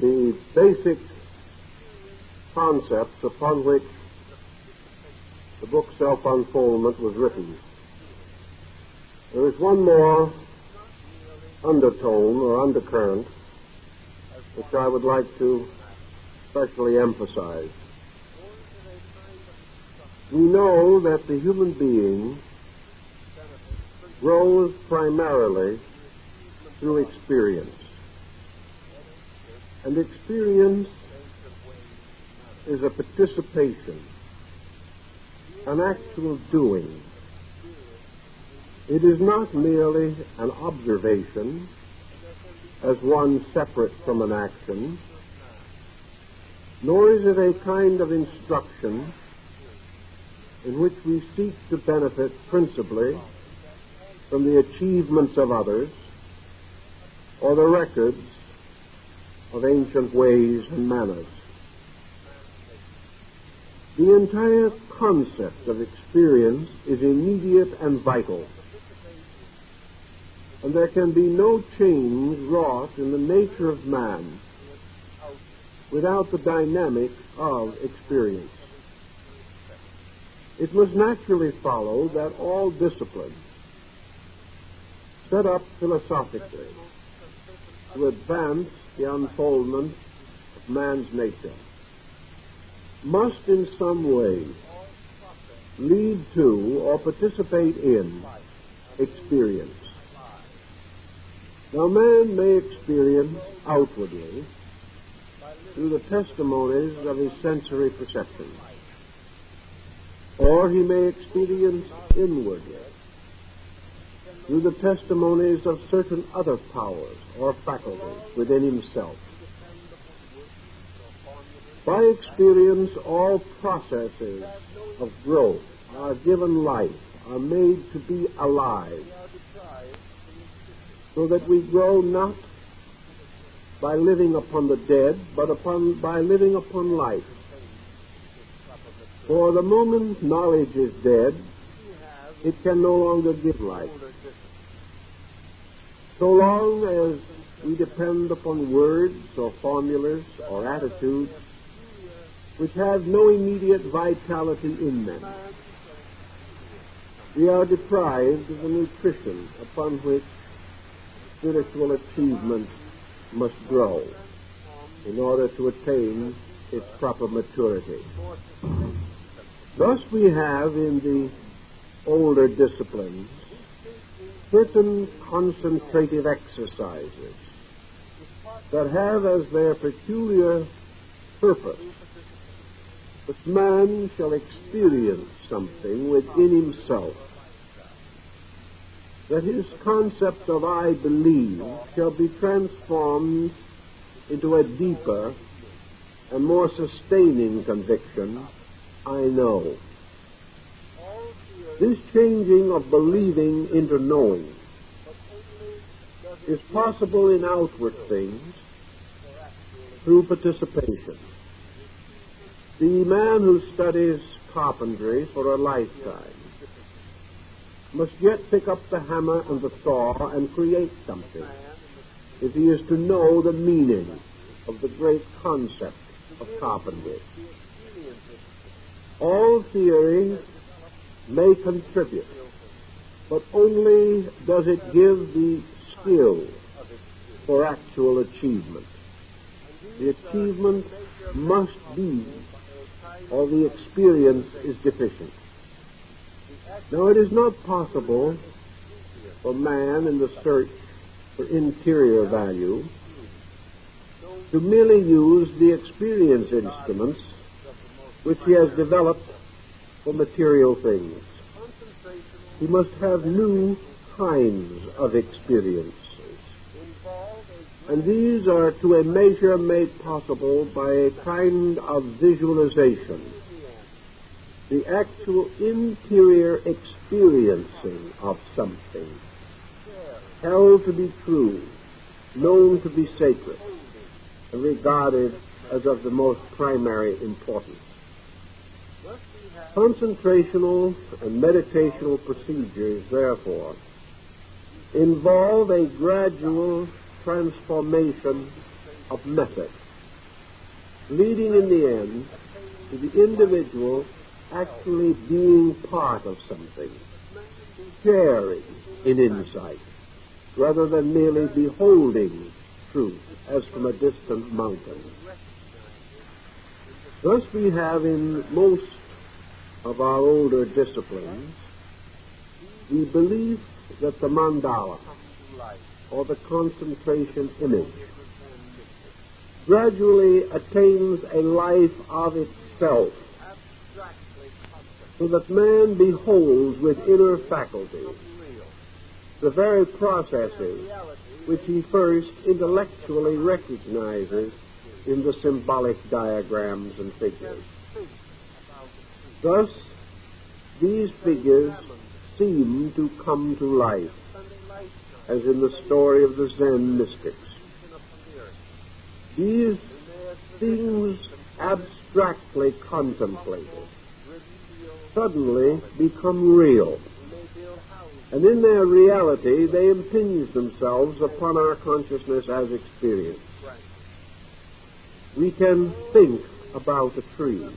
the basic concepts upon which the book Self-Unfoldment was written. There is one more undertone or undercurrent which I would like to especially emphasize. We know that the human being grows primarily through experience. And experience is a participation, an actual doing. It is not merely an observation as one separate from an action, nor is it a kind of instruction in which we seek to benefit principally from the achievements of others or the records of ancient ways and manners. The entire concept of experience is immediate and vital, and there can be no change wrought in the nature of man without the dynamic of experience. It must naturally follow that all disciplines set up philosophically to advance the unfoldment of man's nature must in some way lead to or participate in experience. Now, man may experience outwardly through the testimonies of his sensory perceptions, or he may experience inwardly through the testimonies of certain other powers or faculties within himself. By experience, all processes of growth are given life, are made to be alive, so that we grow not by living upon the dead, but by living upon life. For the moment knowledge is dead, it can no longer give life. So long as we depend upon words or formulas or attitudes which have no immediate vitality in them, we are deprived of the nutrition upon which spiritual achievement must grow in order to attain its proper maturity. Thus we have in the older disciplines certain concentrative exercises that have as their peculiar purpose that man shall experience something within himself, that his concept of I believe shall be transformed into a deeper and more sustaining conviction, I know. This changing of believing into knowing is possible in outward things through participation. The man who studies carpentry for a lifetime must yet pick up the hammer and the saw and create something if he is to know the meaning of the great concept of carpentry. All theory may contribute, but only does it give the skill for actual achievement. The achievement must be, or the experience is deficient. Now, it is not possible for man in the search for interior value to merely use the experience instruments which he has developed for material things. He must have new kinds of experiences, and these are to a measure made possible by a kind of visualization, the actual interior experiencing of something, held to be true, known to be sacred, and regarded as of the most primary importance. Concentrational and meditational procedures, therefore, involve a gradual transformation of method. leading in the end to the individual actually being part of something, sharing in insight, rather than merely beholding truth as from a distant mountain. Thus we have in most of our older disciplines the belief that the mandala, or the concentration image, gradually attains a life of itself, so that man beholds with inner faculty the very processes which he first intellectually recognizes in the symbolic diagrams and figures. Thus, these figures seem to come to life, as in the story of the Zen mystics. These things abstractly contemplated suddenly become real, and in their reality they impinge themselves upon our consciousness as experience. We can think about a tree.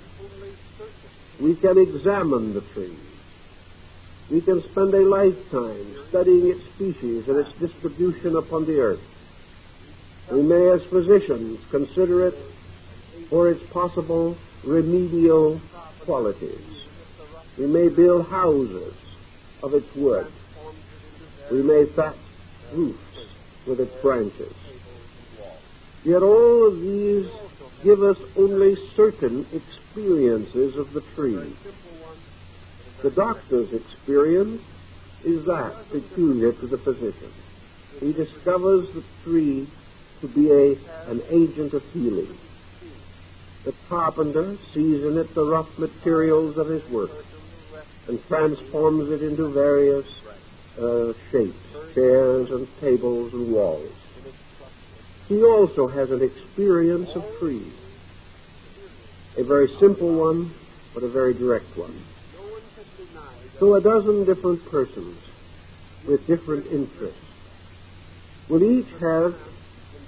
We can examine the tree. We can spend a lifetime studying its species and its distribution upon the earth. We may, as physicians, consider it for its possible remedial qualities. We may build houses of its wood. We may thatch roofs with its branches. Yet all of these give us only certain experiences of the tree. The doctor's experience is that peculiar to the physician. He discovers the tree to be an agent of healing. The carpenter sees in it the rough materials of his work and transforms it into various shapes, chairs and tables and walls. He also has an experience of trees, a very simple one, but a very direct one. So a dozen different persons with different interests will each have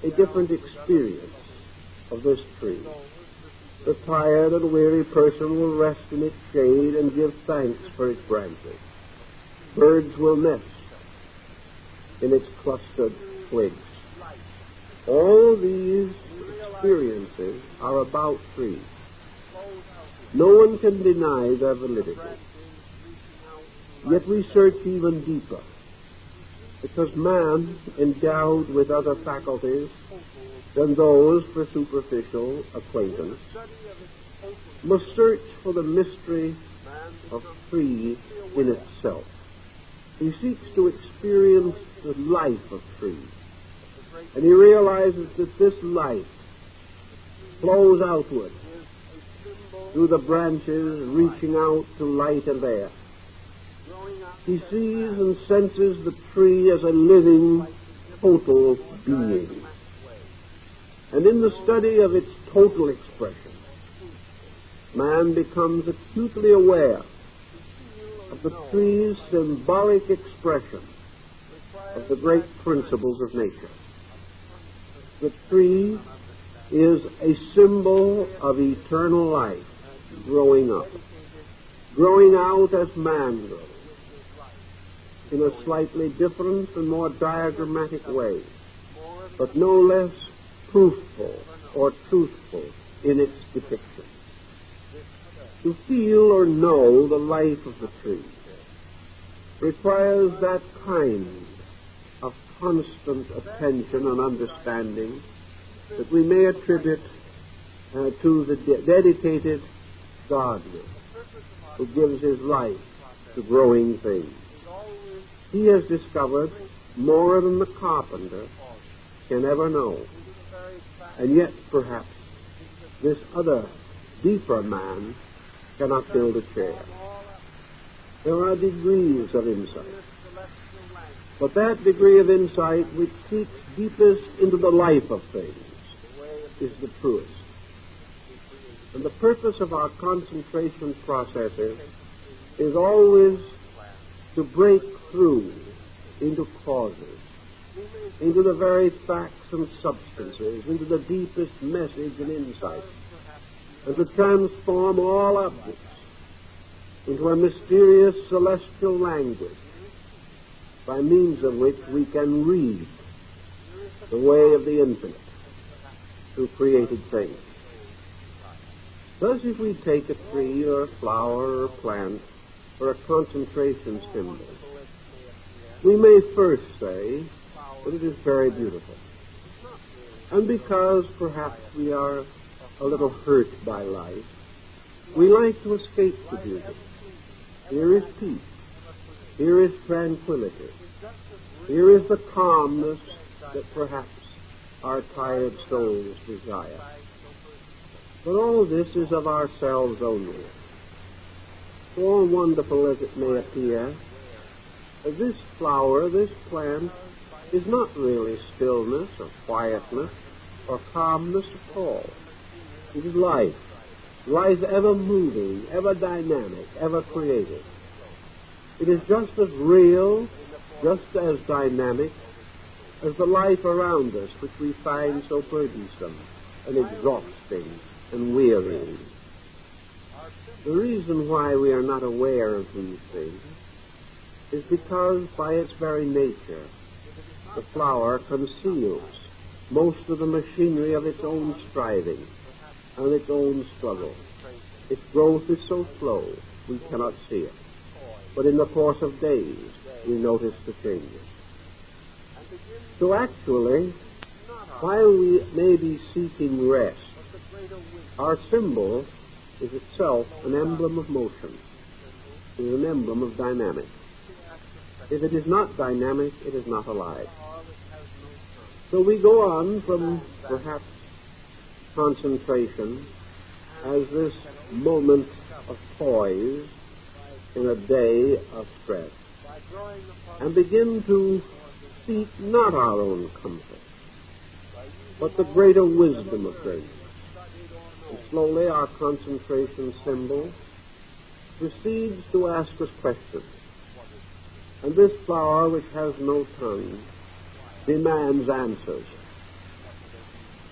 a different experience of this tree. The tired and weary person will rest in its shade and give thanks for its branches. Birds will nest in its clustered twigs. All these experiences are about trees. No one can deny their validity. Yet we search even deeper, because man, endowed with other faculties than those for superficial acquaintance, must search for the mystery of trees in itself. He seeks to experience the life of trees, and he realizes that this life flows outward through the branches, reaching out to light and air. He sees and senses the tree as a living, total being. And in the study of its total expression, man becomes acutely aware of the tree's symbolic expression of the great principles of nature. The tree is a symbol of eternal life growing up, growing out as man grows, in a slightly different and more diagrammatic way, but no less proofful or truthful in its depiction. To feel or know the life of the tree requires that kind of constant attention and understanding that we may attribute to the dedicated gardener who gives his life to growing things. He has discovered more than the carpenter can ever know. And yet, perhaps, this other, deeper man cannot build a chair. There are degrees of insight. But that degree of insight which seeks deepest into the life of things is the truest. And the purpose of our concentration processes is always to break through into causes, into the very facts and substances, into the deepest message and insight and to transform all objects into a mysterious celestial language by means of which we can read the way of the infinite through created things. Thus, if we take a tree or a flower or a plant or a concentration symbol, we may first say that it is very beautiful. And because perhaps we are a little hurt by life, we like to escape the beauty. Here is peace. Here is tranquility. Here is the calmness that perhaps our tired souls desire. But all this is of ourselves only. So wonderful as it may appear, this flower, this plant, is not really stillness or quietness or calmness at all. It is life. Life ever moving, ever dynamic, ever creative. It is just as real, just as dynamic as the life around us, which we find so burdensome and exhausting and wearying. The reason why we are not aware of these things is because by its very nature the flower conceals most of the machinery of its own striving and its own struggle. Its growth is so slow we cannot see it, but in the course of days we notice the changes. So actually, while we may be seeking rest, our symbol is itself an emblem of motion. It is an emblem of dynamic. If it is not dynamic, it is not alive. So we go on from perhaps concentration as this moment of poise in a day of stress, and begin to seek not our own comfort, but the greater wisdom of things. And slowly our concentration symbol proceeds to ask us questions. And this flower, which has no tongue, demands answers.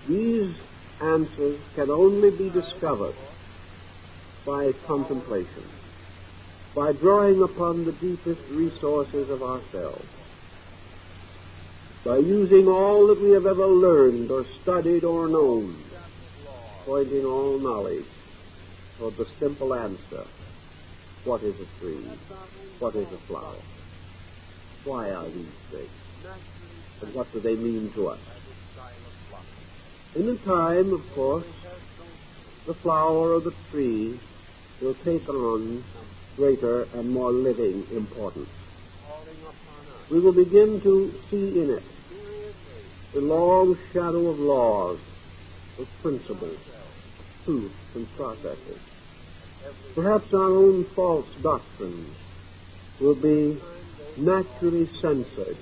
These answers can only be discovered by contemplation, by drawing upon the deepest resources of ourselves, by using all that we have ever learned or studied or known, pointing all knowledge toward the simple answer: what is a tree? What is a flower? Why are these things? And what do they mean to us? In a time, of course, the flower or the tree will take on greater and more living importance. We will begin to see in it the long shadow of laws, of principles, of truths and processes. Perhaps our own false doctrines will be naturally censored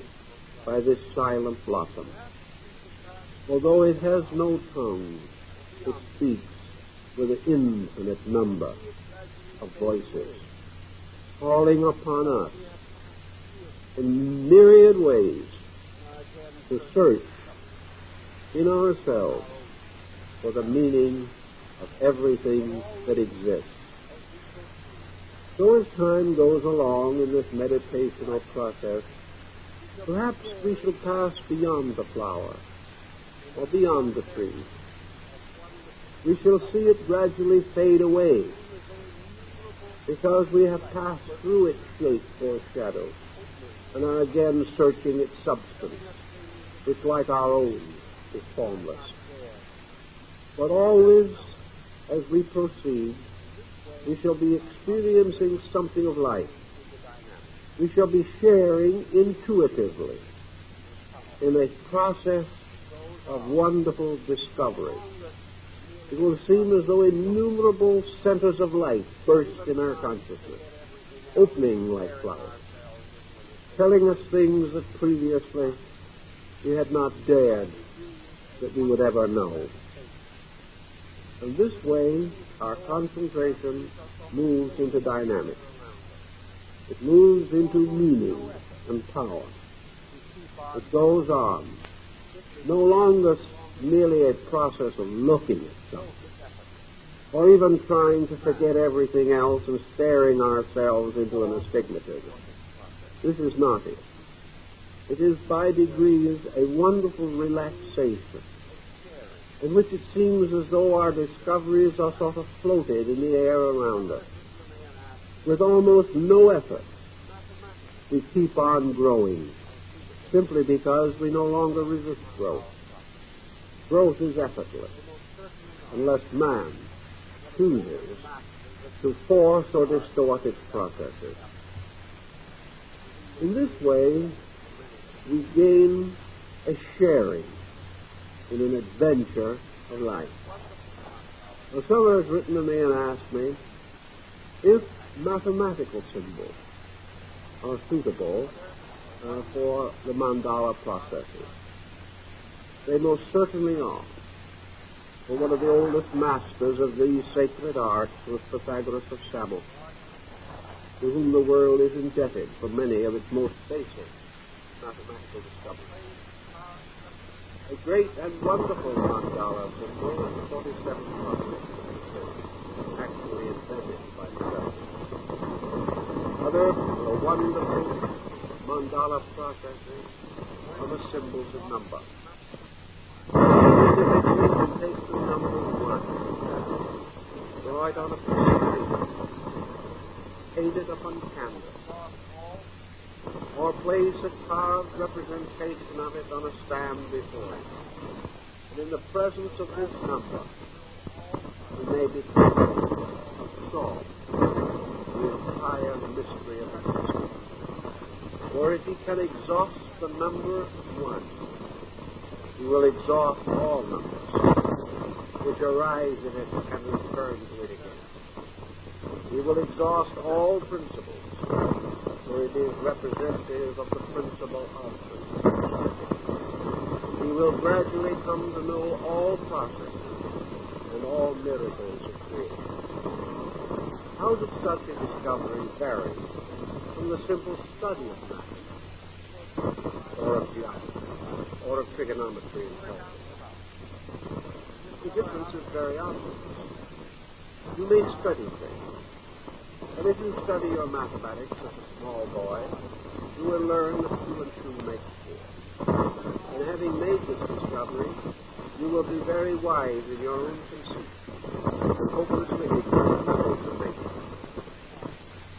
by this silent blossom. Although it has no tongue, it speaks with an infinite number of voices, calling upon us in myriad ways to search in ourselves for the meaning of everything that exists. So as time goes along in this meditational process, perhaps we shall pass beyond the flower or beyond the tree. We shall see it gradually fade away because we have passed through its shape or shadow and are again searching its substance, which, like our own, is formless. But always, as we proceed, we shall be experiencing something of life. We shall be sharing intuitively in a process of wonderful discovery. It will seem as though innumerable centers of light burst in our consciousness, opening like flowers, telling us things that previously we had not dared that we would ever know. And this way, our concentration moves into dynamics. It moves into meaning and power. It goes on, no longer merely a process of looking at something, or even trying to forget everything else and staring ourselves into an astigmatism. This is not it. It is by degrees a wonderful relaxation in which it seems as though our discoveries are sort of floated in the air around us. With almost no effort, we keep on growing, simply because we no longer resist growth. Growth is effortless, unless man chooses to force or distort its processes. In this way, we gain a sharing in an adventure of life. Now, someone has written to me and asked me if mathematical symbols are suitable for the mandala processes. They most certainly are. For one of the oldest masters of these sacred arts was Pythagoras of Samos, to whom the world is indebted for many of its most basic mathematical discoveries. A great and wonderful mandala symbol is the 47 process, actually invented by Pythagoras. Other wonderful mandala processes are the symbols of number. Individuals can take the number 1, draw it on a piece of paper, paint it upon canvas, or place a carved representation of it on a stand before it. And in the presence of this number, we may become absorbed in the entire mystery of existence. For if he can exhaust the number 1, he will exhaust all numbers which arise in it and return to it again. He will exhaust all principles, for it is representative of the principle of principles. He will gradually come to know all processes and all miracles of creation. How does such a discovery vary from the simple study of math, or of geometry, or of trigonometry and calculus? The difference is very obvious. You may study things, and if you study your mathematics as a small boy, you will learn that 2 and 2 make 4. And having made this discovery, you will be very wise in your own conceit, and hopelessly ignorant of those who make it.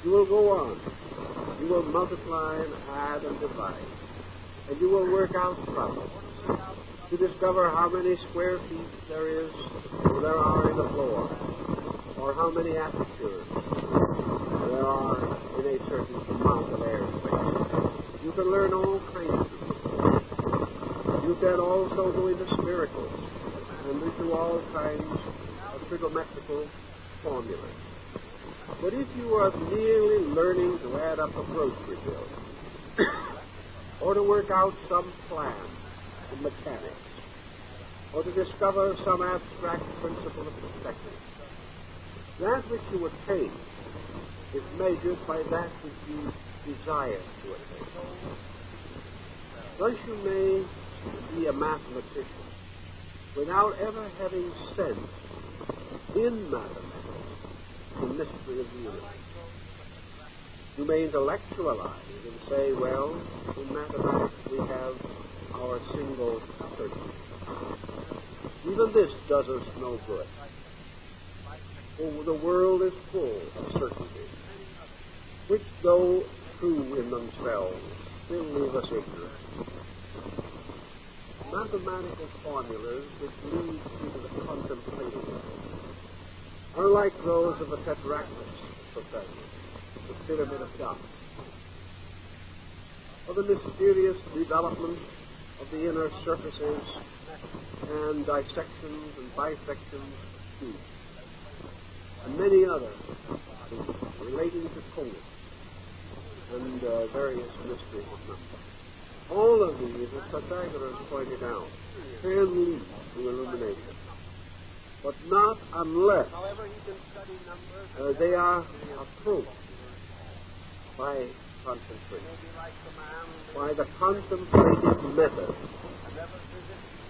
You will go on. You will multiply and add and divide, and you will work out problems to discover how many square feet there are in the floor, or how many apertures there are in a certain amount of airspace. You can learn all kinds of things. You can also go into miracles and into all kinds of trigonometrical formulas. But if you are merely learning to add up a grocery bill, or to work out some plan in mechanics, or to discover some abstract principle of perspective, that which you attain is measured by that which you desire to attain. Thus you may be a mathematician without ever having sensed in mathematics the mystery of the universe. You may intellectualize and say, well, in mathematics we have our single certainty. Even this does us no good. For the world is full of certainties, which, though true in themselves, still leave us ignorant. Mathematical formulas which lead into the contemplative world are like those of the Tetractys professor, the pyramid of dots, or the mysterious development of the inner surfaces and dissections and bisections of cubes, and many others relating to cones and various mysteries of numbers. All of these, as Pythagoras pointed out, can lead to illumination, but not unless they are approached by concentration, by the contemplative method.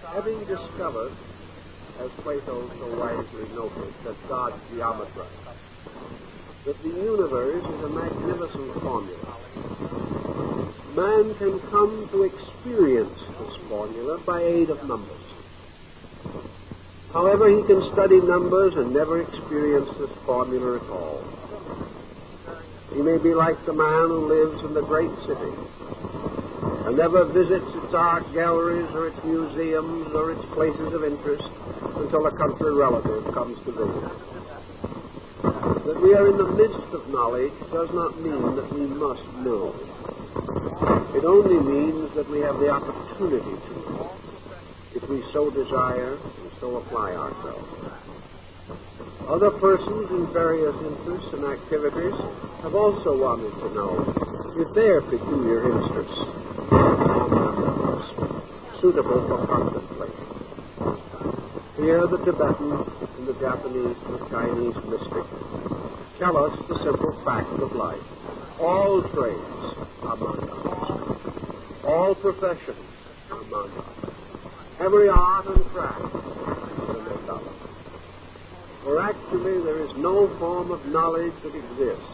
Having discovered as Plato so wisely noted, that God's geometry, that the universe is a magnificent formula. Man can come to experience this formula by aid of numbers. However, he can study numbers and never experience this formula at all. He may be like the man who lives in the great city and never visits its art galleries or its museums or its places of interest until a country relative comes to visit. That we are in the midst of knowledge does not mean that we must know. It only means that we have the opportunity to know, if we so desire and so apply ourselves. Other persons in various interests and activities have also wanted to know if their peculiar interests suitable for contemplation. Here the Tibetan and the Japanese and the Chinese mystic tell us the simple fact of life. All trades are mandalas. All professions are mandalas. Every art and craft is a mandala. For actually there is no form of knowledge that exists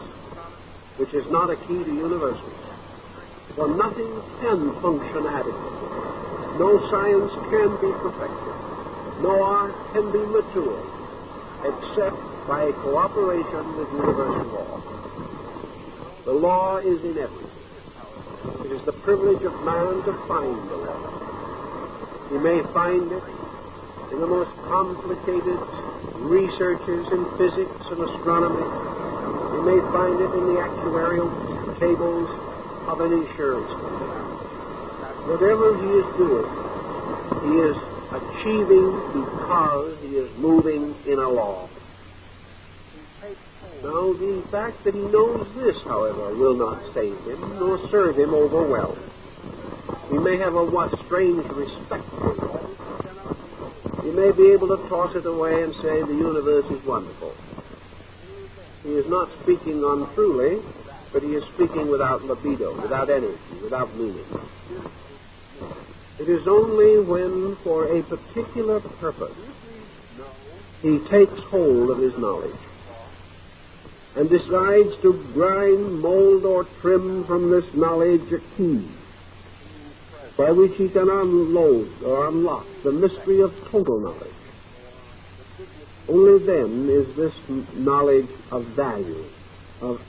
which is not a key to universals. For nothing can function adequately. No science can be perfected. No art can be matured except by a cooperation with universal law. The law is in everything. It is the privilege of man to find the law. He may find it in the most complicated researches in physics and astronomy. He may find it in the actuarial tables of an insurance company. Whatever he is doing, he is achieving because he is moving in a law. Now, the fact that he knows this, however, will not save him nor serve him over well. He may have a strange respect for it. He may be able to toss it away and say the universe is wonderful. He is not speaking untruly, but he is speaking without libido, without energy, without meaning. It is only when, for a particular purpose, he takes hold of his knowledge and decides to grind, mold, or trim from this knowledge a key by which he can unload or unlock the mystery of total knowledge. Only then is this knowledge of value, of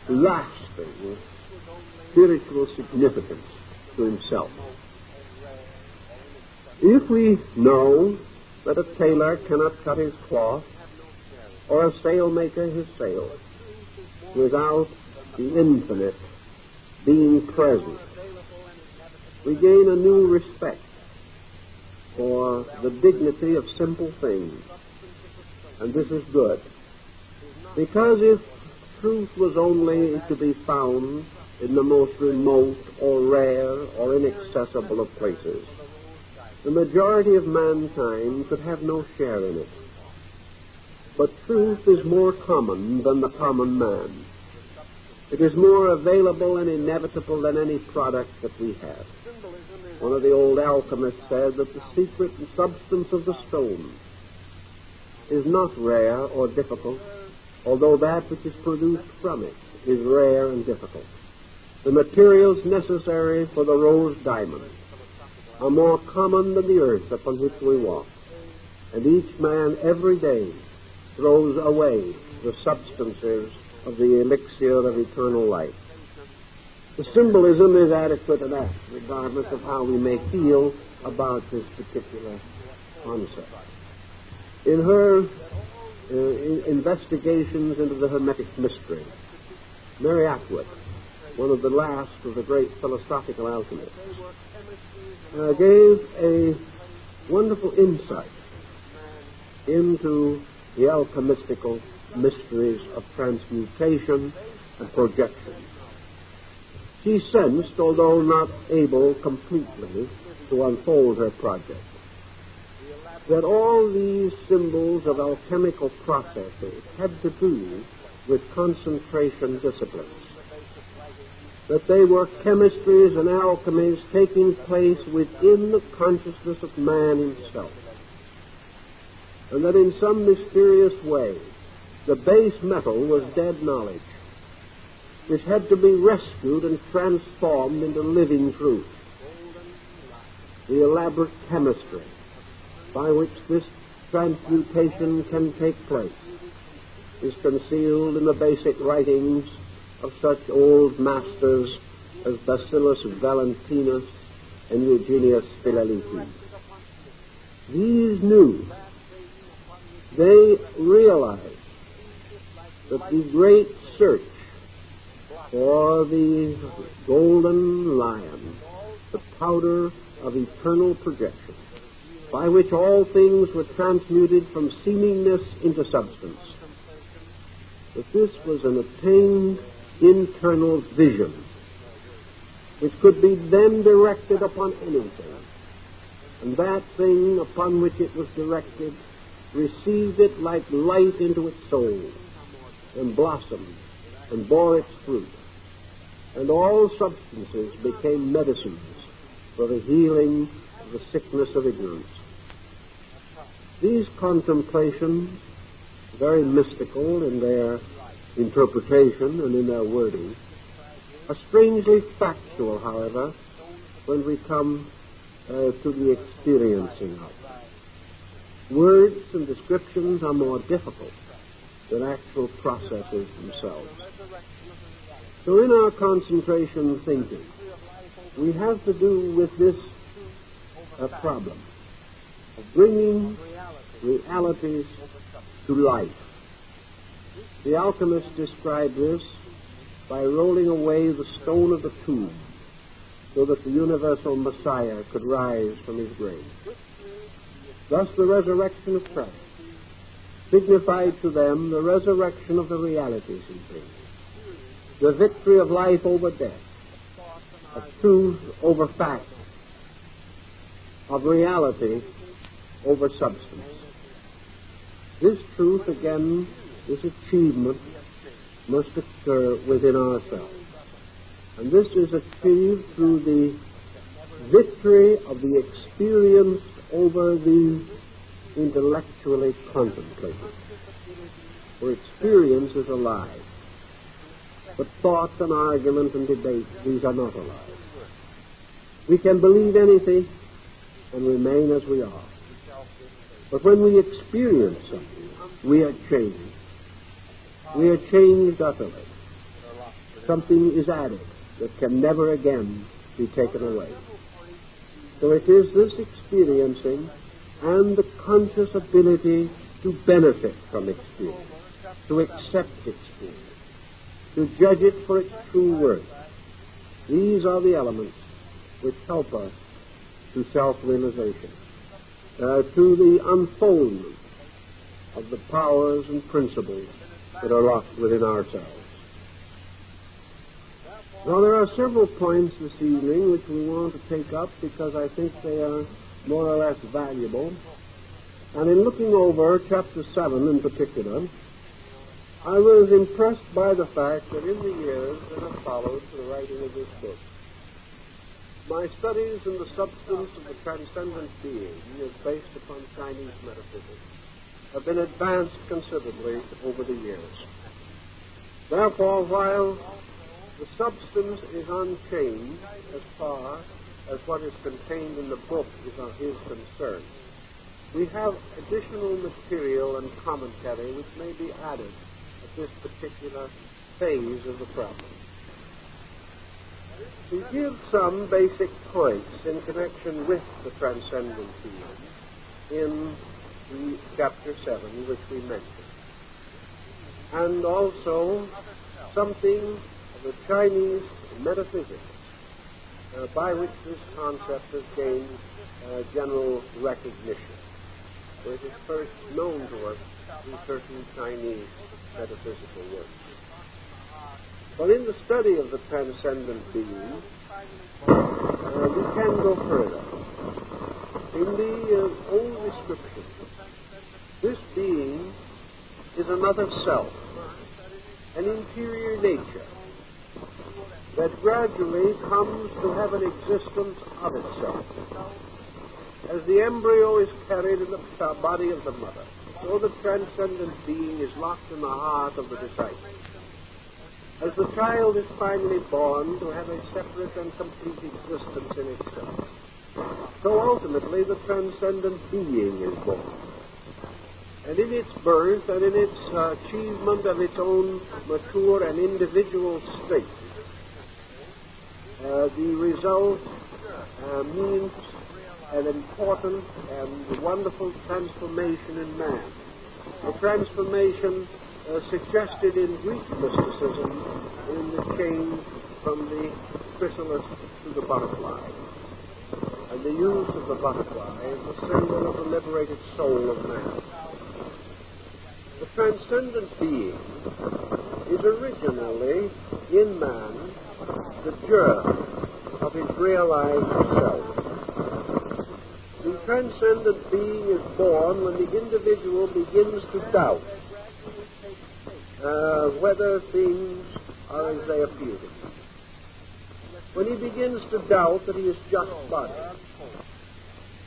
lasting spiritual significance to himself. If we know that a tailor cannot cut his cloth or a sailmaker his sail without the infinite being present, we gain a new respect for the dignity of simple things. And this is good. Because if truth was only to be found in the most remote or rare or inaccessible of places, the majority of mankind could have no share in it. But truth is more common than the common man. It is more available and inevitable than any product that we have. One of the old alchemists said that the secret and substance of the stone is not rare or difficult, although that which is produced from it is rare and difficult. The materials necessary for the rose diamond are more common than the earth upon which we walk, and each man every day throws away the substances of the elixir of eternal life. The symbolism is adequate enough, regardless of how we may feel about this particular concept. In her investigations into the Hermetic mystery, Mary Atwood, one of the last of the great philosophical alchemists, gave a wonderful insight into the alchemistical mysteries of transmutation and projection. She sensed, although not able completely to unfold her project, that all these symbols of alchemical processes had to do with concentration disciplines, that they were chemistries and alchemies taking place within the consciousness of man himself. and that in some mysterious way the base metal was dead knowledge, which had to be rescued and transformed into living truth. The elaborate chemistry by which this transmutation can take place is concealed in the basic writings of such old masters as Bacillus Valentinus and Eugenius Phileleti. These knew, they realized that the great search for the golden lion, the powder of eternal projection, by which all things were transmuted from seemingness into substance, that this was an attained internal vision which could be then directed upon anything, and that thing upon which it was directed received it like light into its soul, and blossomed, and bore its fruit, and all substances became medicines for the healing of the sickness of ignorance. These contemplations, very mystical in their interpretation and in their wording, are strangely factual, however, when we come to the experiencing of them. Words and descriptions are more difficult than actual processes themselves. So in our concentration thinking, we have to do with this problem of bringing realities to life. The alchemists describe this by rolling away the stone of the tomb so that the universal Messiah could rise from his grave. Thus the resurrection of Christ signified to them the resurrection of the realities in things, the victory of life over death, of truth over fact, of reality over substance. This truth, again, this achievement must occur within ourselves. And this is achieved through the victory of the experience over the intellectually contemplated. For experience is alive. But thought and argument and debate, these are not alive. We can believe anything and remain as we are. But when we experience something, we are changed. We are changed utterly. Something is added that can never again be taken away. So it is this experiencing and the conscious ability to benefit from experience, to accept experience, to judge it for its true worth. These are the elements which help us to self-realization, to the unfoldment of the powers and principles that are locked within ourselves. Now, there are several points this evening which we want to take up because I think they are more or less valuable. And in looking over chapter 7 in particular, I was impressed by the fact that in the years that have followed to the writing of this book, my studies in the substance of the transcendent being, as based upon Chinese metaphysics, have been advanced considerably over the years. Therefore, while the substance is unchanged as far as what is contained in the book is concerned, we have additional material and commentary which may be added at this particular phase of the problem. To give some basic points in connection with the transcendent being in the chapter 7 which we mentioned, and also something of the Chinese metaphysics by which this concept has gained general recognition. So it is first known to us in certain Chinese metaphysical works. But in the study of the transcendent being, we can go further. In the old description, this being is another self, an interior nature that gradually comes to have an existence of itself. As the embryo is carried in the body of the mother, so the transcendent being is locked in the heart of the disciple. As the child is finally born to have a separate and complete existence in itself, so ultimately the transcendent being is born. And in its birth and in its achievement of its own mature and individual state, the result means an important and wonderful transformation in man. A transformation suggested in Greek mysticism in the change from the chrysalis to the butterfly. And the use of the butterfly is the symbol of the liberated soul of man. The transcendent being is originally in man the germ of his realized self. The transcendent being is born when the individual begins to doubt whether things are as they appear to be. When he begins to doubt that he is just body.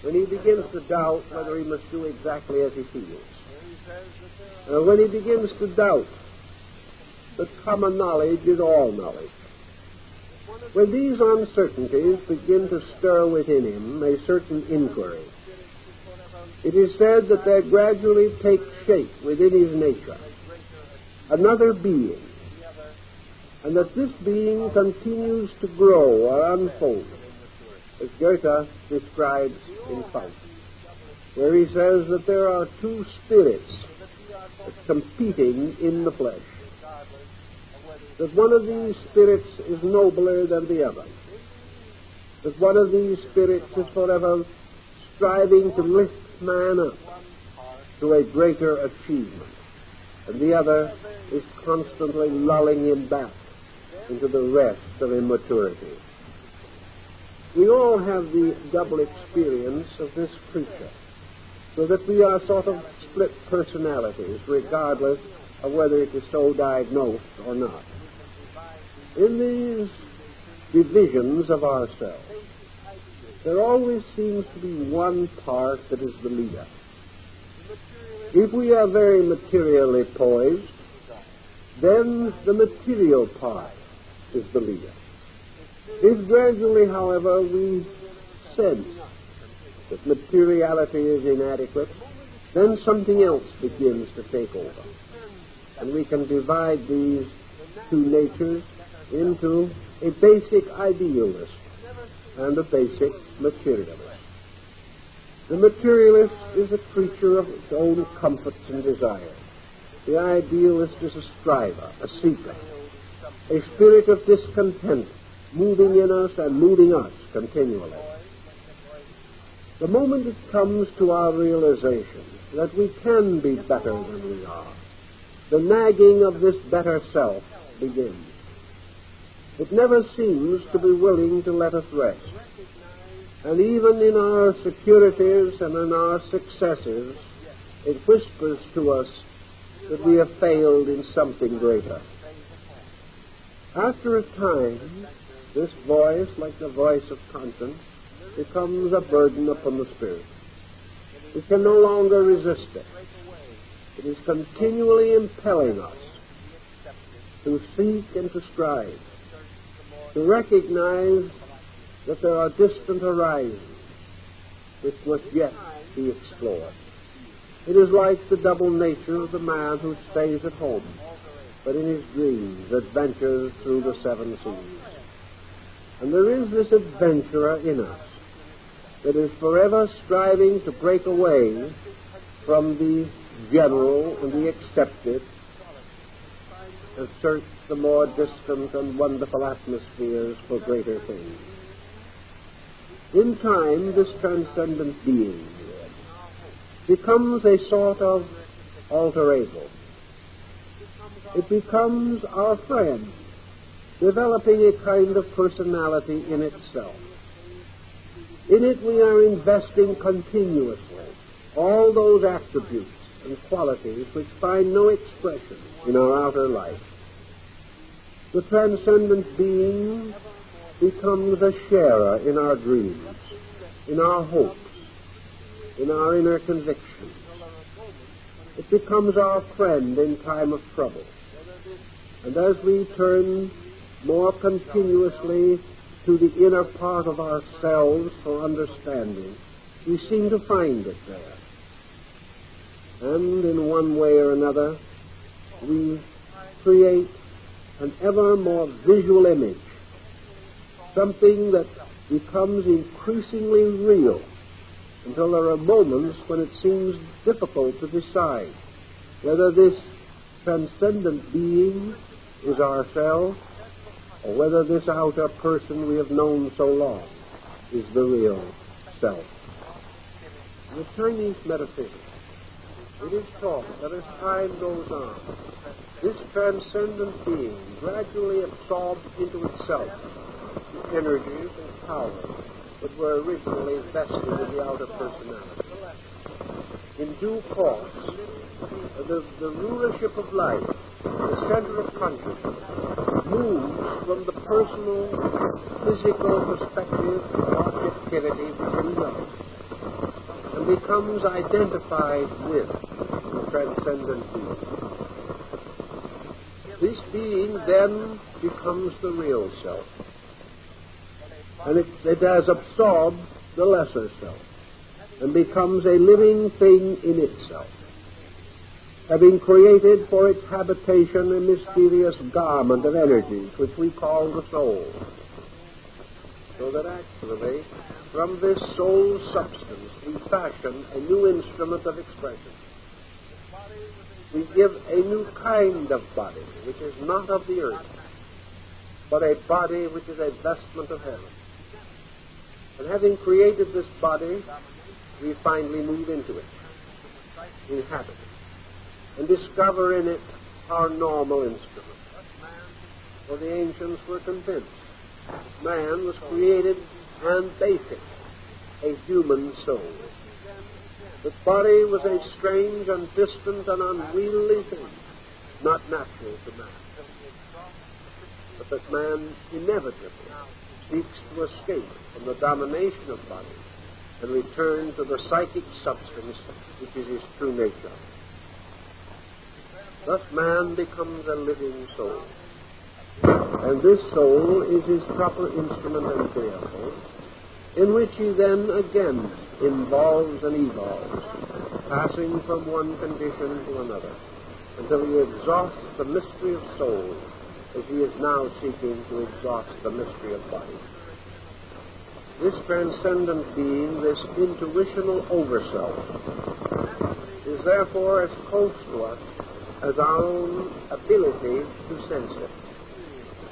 When he begins to doubt whether he must do exactly as he feels. When he begins to doubt that common knowledge is all knowledge. When these uncertainties begin to stir within him a certain inquiry, it is said that there gradually takes shape within his nature another being, and that this being continues to grow or unfold, as Goethe describes in Faust, where he says that there are two spirits competing in the flesh, that one of these spirits is nobler than the other, that one of these spirits is forever striving to lift man up to a greater achievement, and the other is constantly lulling him back into the rest of immaturity. We all have the double experience of this creature, so that we are sort of split personalities, regardless of whether it is so diagnosed or not. In these divisions of ourselves, there always seems to be one part that is the leader. If we are very materially poised, then the material part is the leader. If gradually, however, we sense that materiality is inadequate, then something else begins to take over. And we can divide these two natures into a basic idealist and a basic materialist. The materialist is a creature of its own comforts and desires. The idealist is a striver, a seeker, a spirit of discontent, moving in us and moving us continually. The moment it comes to our realization that we can be better than we are, the nagging of this better self begins. It never seems to be willing to let us rest. And even in our securities and in our successes, it whispers to us that we have failed in something greater. After a time, this voice, like the voice of conscience, becomes a burden upon the spirit. We can no longer resist it. It is continually impelling us to seek and to strive, to recognize that there are distant horizons which must yet be explored. It is like the double nature of the man who stays at home, but in his dreams adventures through the seven seas. And there is this adventurer in us that is forever striving to break away from the general and the accepted and search the more distant and wonderful atmospheres for greater things. In time, this transcendent being becomes a sort of alter ego. It becomes our friend, developing a kind of personality in itself. In it we are investing continuously all those attributes and qualities which find no expression in our outer life. The transcendent being becomes a sharer in our dreams, in our hopes, in our inner convictions. It becomes our friend in time of trouble. And as we turn more continuously to the inner part of ourselves for understanding, we seem to find it there. And in one way or another, we create an ever more visual image, something that becomes increasingly real, until there are moments when it seems difficult to decide whether this transcendent being is ourselves or whether this outer person we have known so long is the real self. In the Chinese metaphysics, it is taught that as time goes on, this transcendent being gradually absorbs into itself the energies and powers that were originally vested in the outer personality. In due course, the rulership of life, the center of consciousness, moves from the personal, physical perspective of objectivity within life and becomes identified with the transcendent being. This being then becomes the real self, and it has absorbed the lesser self and becomes a living thing in itself, having created for its habitation a mysterious garment of energies which we call the soul. So that actually, from this soul substance, we fashion a new instrument of expression. We give a new kind of body, which is not of the earth, but a body which is a vestment of heaven. And having created this body, we finally move into it, inhabit it, and discover in it our normal instrument. For the ancients were convinced man was created and basic, a human soul. The body was a strange and distant and unwieldy thing, not natural to man. But that man inevitably seeks to escape from the domination of body and return to the psychic substance which is his true nature. Thus man becomes a living soul. And this soul is his proper instrument and vehicle, in which he then again involves and evolves, passing from one condition to another, until he exhausts the mystery of soul, as he is now seeking to exhaust the mystery of body. This transcendent being, this intuitional overself, is therefore as close to us as our own ability to sense it.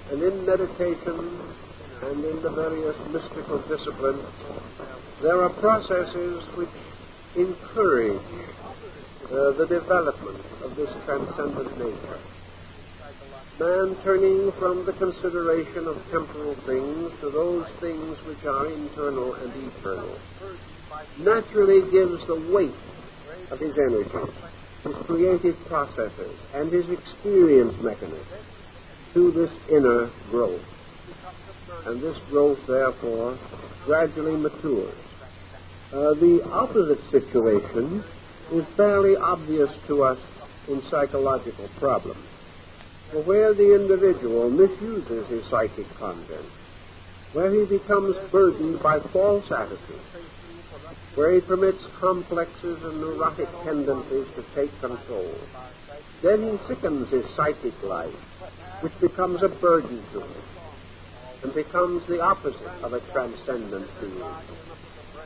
And in meditation and in the various mystical disciplines, there are processes which encourage the development of this transcendent nature. Man, turning from the consideration of temporal things to those things which are internal and eternal, naturally gives the weight of his energies, his creative processes, and his experience mechanism to this inner growth. And this growth, therefore, gradually matures. The opposite situation is fairly obvious to us in psychological problems. For where the individual misuses his psychic content, where he becomes burdened by false attitudes, where he permits complexes and neurotic tendencies to take control, then he sickens his psychic life, which becomes a burden to him, and becomes the opposite of a transcendent being,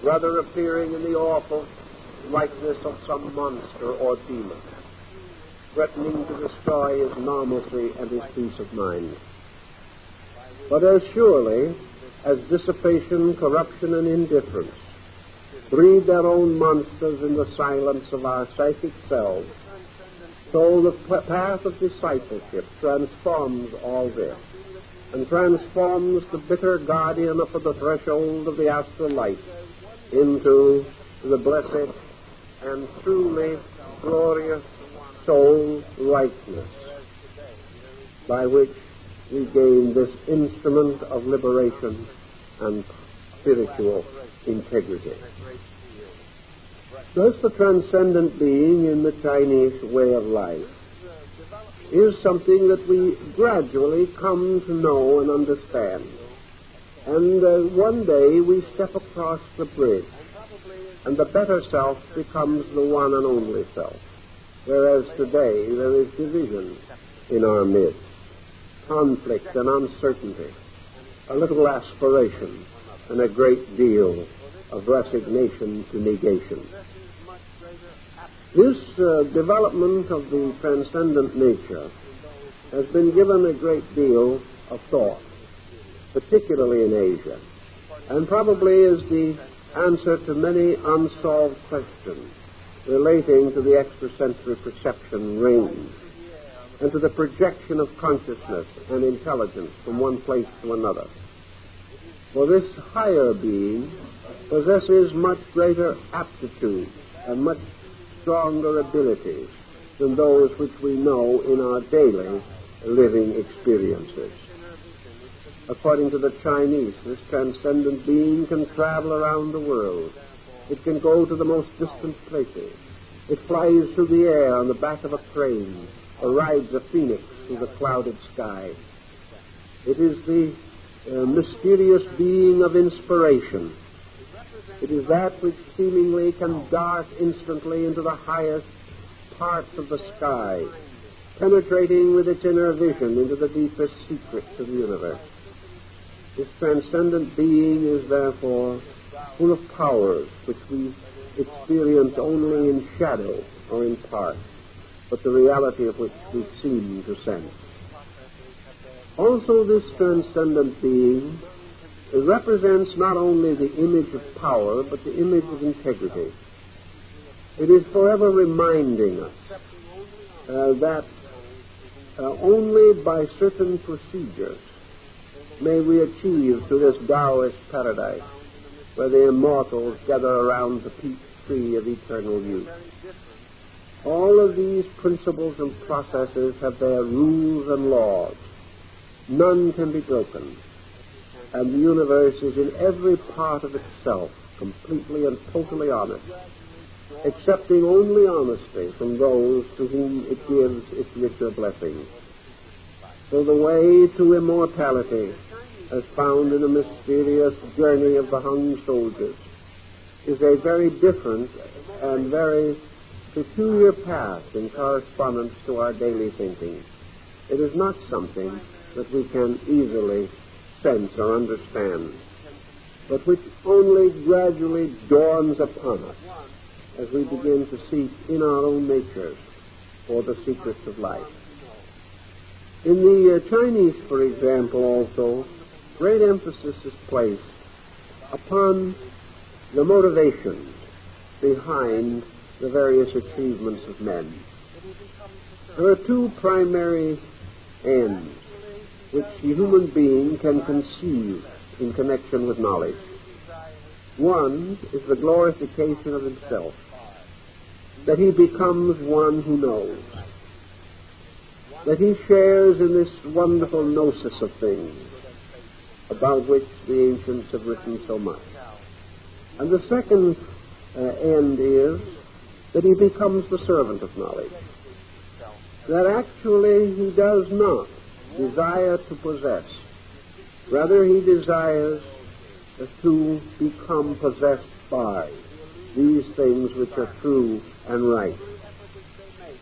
rather appearing in the awful likeness of some monster or demon, threatening to destroy his normalcy and his peace of mind. But as surely as dissipation, corruption, and indifference breed their own monsters in the silence of our psychic selves, so the path of discipleship transforms all this, and transforms the bitter guardian up at the threshold of the astral light into the blessed and truly glorious soul rightness, by which we gain this instrument of liberation and spiritual integrity. Thus, the transcendent being in the Chinese way of life is something that we gradually come to know and understand. And one day we step across the bridge, and the better self becomes the one and only self, whereas today there is division in our midst, conflict and uncertainty, a little aspiration, and a great deal of resignation to negation. This development of the transcendent nature has been given a great deal of thought, particularly in Asia, and probably is the answer to many unsolved questions relating to the extrasensory perception range and to the projection of consciousness and intelligence from one place to another. For this higher being possesses much greater aptitude and much stronger abilities than those which we know in our daily living experiences. According to the Chinese, this transcendent being can travel around the world. It can go to the most distant places. It flies through the air on the back of a crane or rides a phoenix through the clouded sky. It is the mysterious being of inspiration. It is that which seemingly can dart instantly into the highest parts of the sky, penetrating with its inner vision into the deepest secrets of the universe. This transcendent being is therefore full of powers which we experience only in shadow or in part, but the reality of which we seem to sense. Also, this transcendent being represents not only the image of power, but the image of integrity. It is forever reminding us that only by certain procedures may we achieve to this Taoist paradise, where the immortals gather around the peach tree of eternal youth. All of these principles and processes have their rules and laws. None can be broken. And the universe is in every part of itself completely and totally honest, accepting only honesty from those to whom it gives its richer blessings. So the way to immortality, as found in the mysterious journey of the hung soldiers, is a very different and very peculiar path in correspondence to our daily thinking. It is not something that we can easily sense or understand, but which only gradually dawns upon us as we begin to seek in our own natures for the secrets of life. In the Chinese, for example, also, great emphasis is placed upon the motivations behind the various achievements of men. There are two primary ends which the human being can conceive in connection with knowledge. One is the glorification of himself, that he becomes one who knows, that he shares in this wonderful gnosis of things about which the ancients have written so much. And the second end is that he becomes the servant of knowledge, that actually he does not desire to possess. Rather, he desires to become possessed by these things which are true and right.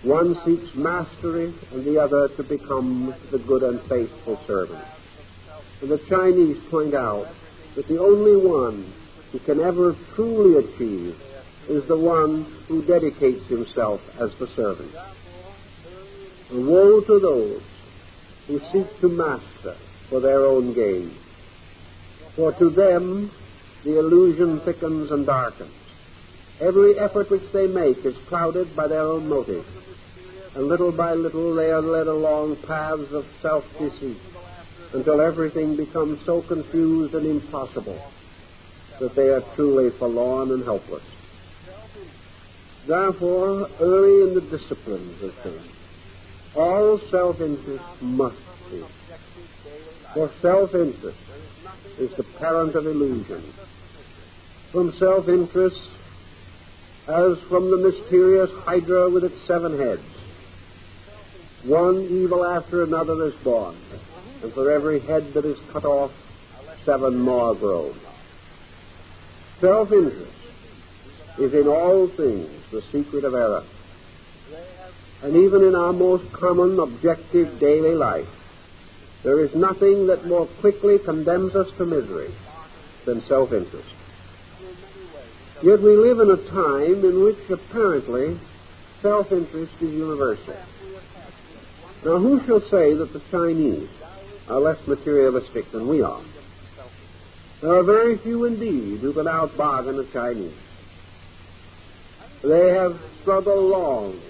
One seeks mastery, and the other to become the good and faithful servant. And the Chinese point out that the only one who can ever truly achieve is the one who dedicates himself as the servant. And woe to those who seek to master for their own gain. For to them the illusion thickens and darkens. Every effort which they make is clouded by their own motives, and little by little they are led along paths of self-deceit until everything becomes so confused and impossible that they are truly forlorn and helpless. Therefore, early in the disciplines of things, all self-interest must cease. For self-interest is the parent of illusion. From self-interest as from the mysterious Hydra with its 7 heads. One evil after another is born, and for every head that is cut off, 7 more grow. Self-interest is in all things the secret of error. And even in our most common, objective daily life, there is nothing that more quickly condemns us to misery than self-interest. Yet we live in a time in which apparently self-interest is universal. Now, who shall say that the Chinese are less materialistic than we are? There are very few indeed who can out-bargain the Chinese. They have struggled long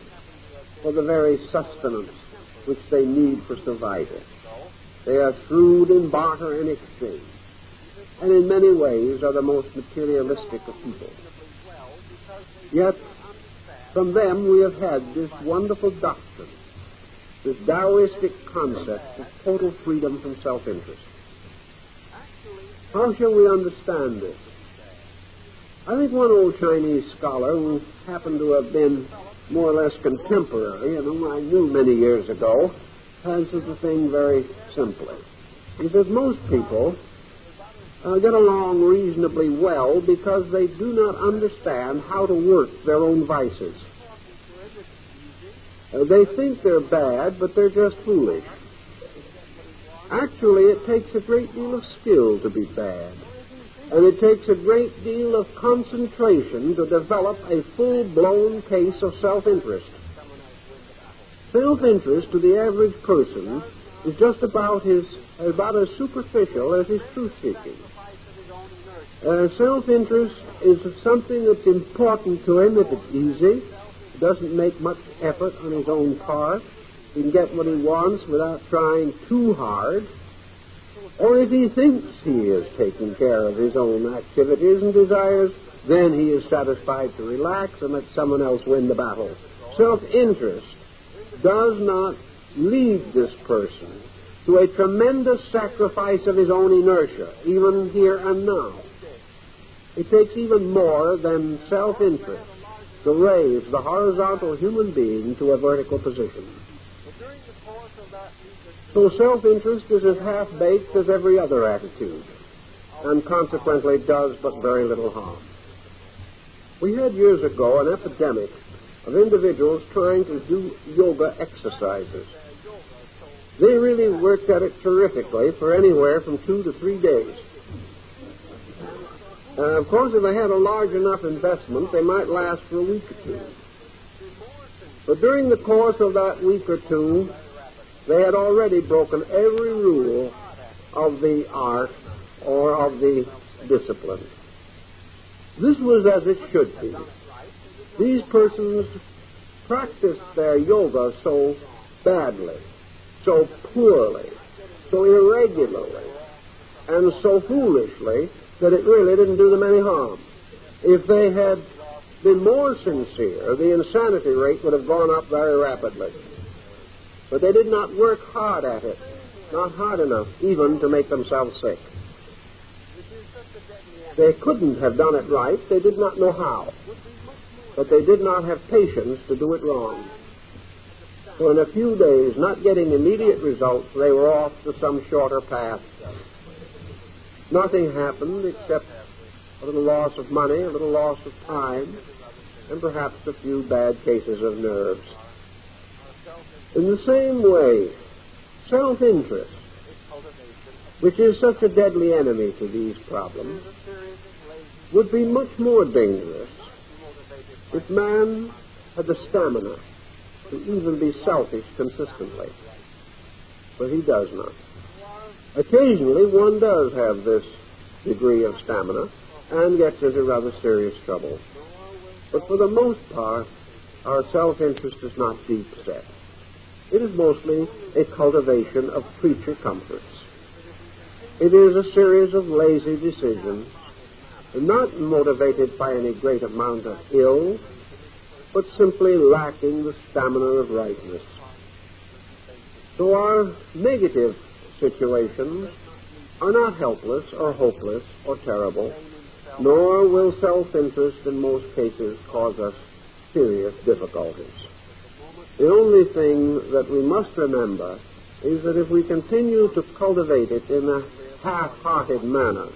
for the very sustenance which they need for survival. They are shrewd in barter and exchange, and in many ways are the most materialistic of people. Yet, from them we have had this wonderful doctrine, this Taoistic concept of total freedom from self-interest. How shall we understand this? I think one old Chinese scholar who happened to have been more or less contemporary and whom I knew many years ago answers the thing very simply. He says most people get along reasonably well because they do not understand how to work their own vices. They think they're bad, but they're just foolish. Actually, it takes a great deal of skill to be bad, and it takes a great deal of concentration to develop a full-blown case of self-interest. Self-interest to the average person is just about as superficial as his truth-seeking. Self-interest is something that's important to him if it's easy. He doesn't make much effort on his own part. He can get what he wants without trying too hard. Or if he thinks he is taking care of his own activities and desires, then he is satisfied to relax and let someone else win the battle. Self-interest does not lead this person to a tremendous sacrifice of his own inertia, even here and now. It takes even more than self-interest to raise the horizontal human being to a vertical position. So self-interest is as half-baked as every other attitude, and consequently does but very little harm. We had years ago an epidemic of individuals trying to do yoga exercises. They really worked at it terrifically for anywhere from 2 to 3 days. Of course, if they had a large enough investment, they might last for a week or 2. But during the course of that week or 2, they had already broken every rule of the art or of the discipline. This was as it should be. These persons practiced their yoga so badly, so poorly, so irregularly, and so foolishly that it really didn't do them any harm. If they had been more sincere, the insanity rate would have gone up very rapidly. But they did not work hard at it, not hard enough even to make themselves sick. They couldn't have done it right. They did not know how. But they did not have patience to do it wrong. So in a few days, not getting immediate results, they were off to some shorter path. Nothing happened except a little loss of money, a little loss of time, and perhaps a few bad cases of nerves. In the same way, self-interest, which is such a deadly enemy to these problems, would be much more dangerous if man had the stamina to even be selfish consistently. But he does not. Occasionally one does have this degree of stamina and gets into rather serious trouble. But for the most part, our self-interest is not deep set. It is mostly a cultivation of creature comforts. It is a series of lazy decisions, not motivated by any great amount of ill, but simply lacking the stamina of rightness. So our negative situations are not helpless or hopeless or terrible. nor will self-interest in most cases cause us serious difficulties. The only thing that we must remember is that if we continue to cultivate it in a half-hearted manner,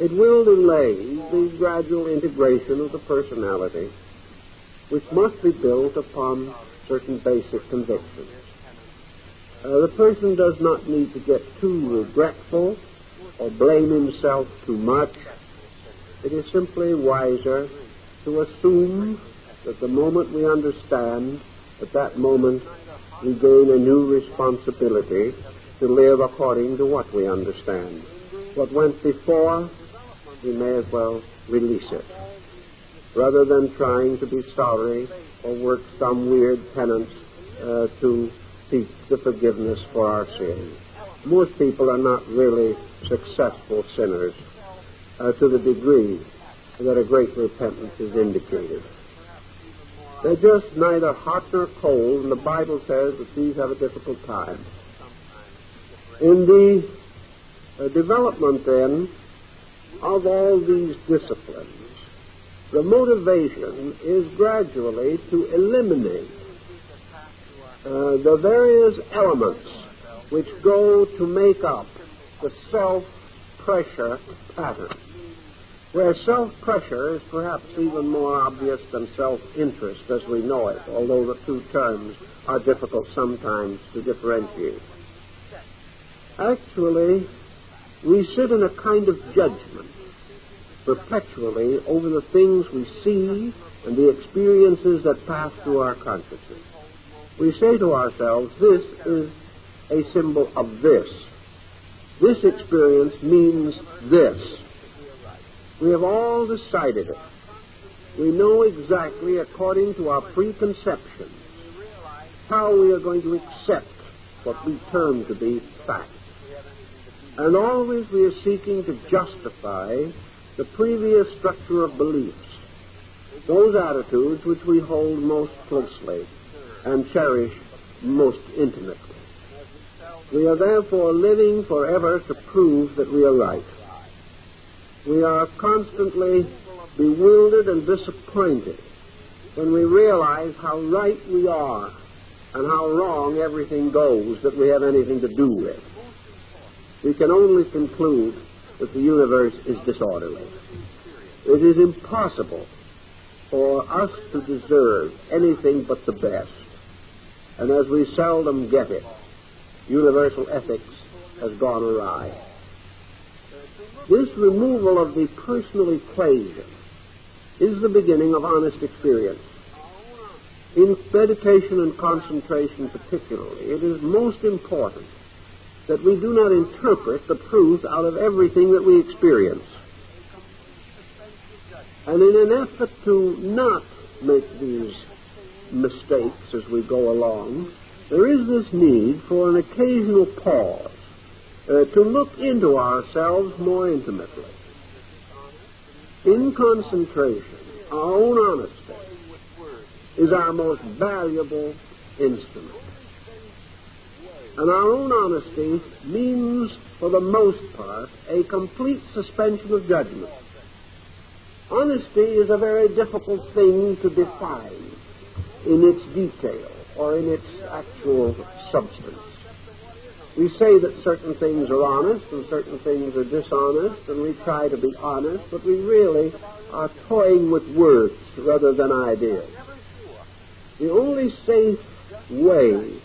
it will delay the gradual integration of the personality, which must be built upon certain basic convictions. The person does not need to get too regretful or blame himself too much. It is simply wiser to assume that the moment we understand, at that moment we gain a new responsibility to live according to what we understand. What went before, we may as well release it, rather than trying to be sorry or work some weird penance to seek the forgiveness for our sins. Most people are not really successful sinners to the degree that a great repentance is indicated. They're just neither hot nor cold, and the Bible says that these have a difficult time. In the development, then, of all these disciplines, the motivation is gradually to eliminate the various elements which go to make up the self-pressure pattern, where self-pressure is perhaps even more obvious than self-interest as we know it, although the two terms are difficult sometimes to differentiate. Actually, we sit in a kind of judgment perpetually over the things we see and the experiences that pass through our consciousness. We say to ourselves, this is a symbol of this. This experience means this. We have all decided it. We know exactly, according to our preconceptions, how we are going to accept what we term to be fact. And always we are seeking to justify the previous structure of beliefs, those attitudes which we hold most closely and cherish most intimately. We are therefore living forever to prove that we are right. We are constantly bewildered and disappointed when we realize how right we are and how wrong everything goes that we have anything to do with. We can only conclude that the universe is disorderly. It is impossible for us to deserve anything but the best. And as we seldom get it, universal ethics has gone awry. This removal of the personal equation is the beginning of honest experience. In meditation and concentration particularly, it is most important that we do not interpret the truth out of everything that we experience. And in an effort to not make these mistakes as we go along, there is this need for an occasional pause to look into ourselves more intimately. In concentration, our own honesty is our most valuable instrument. And our own honesty means, for the most part, a complete suspension of judgment. Honesty is a very difficult thing to define in its detail or in its actual substance. We say that certain things are honest and certain things are dishonest, and we try to be honest, but we really are toying with words rather than ideas. The only safe way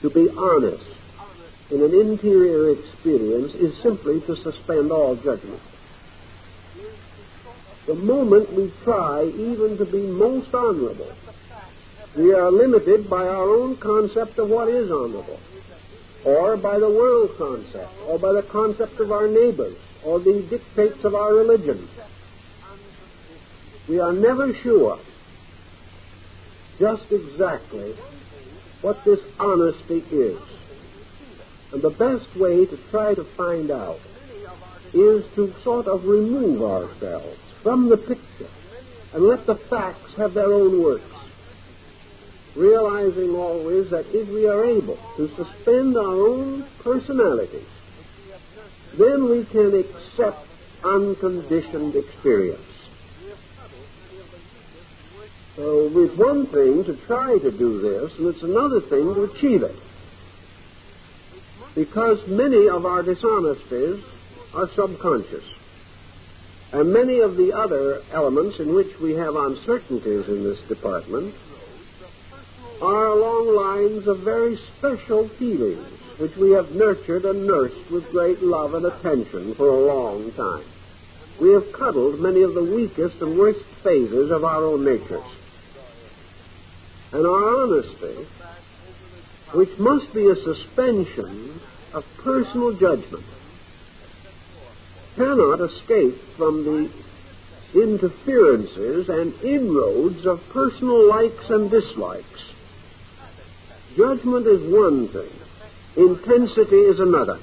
to be honest in an interior experience is simply to suspend all judgment. The moment we try even to be most honorable, we are limited by our own concept of what is honorable, or by the world concept, or by the concept of our neighbors, or the dictates of our religion. We are never sure just exactly what this honesty is. And the best way to try to find out is to sort of remove ourselves from the picture and let the facts have their own works, realizing always that if we are able to suspend our own personalities, then we can accept unconditioned experience. So it's one thing to try to do this, and it's another thing to achieve it. Because many of our dishonesties are subconscious. And many of the other elements in which we have uncertainties in this department are along lines of very special feelings, which we have nurtured and nursed with great love and attention for a long time. We have cuddled many of the weakest and worst phases of our own natures. And our honesty, which must be a suspension of personal judgment, cannot escape from the interferences and inroads of personal likes and dislikes. Judgment is one thing, intensity is another.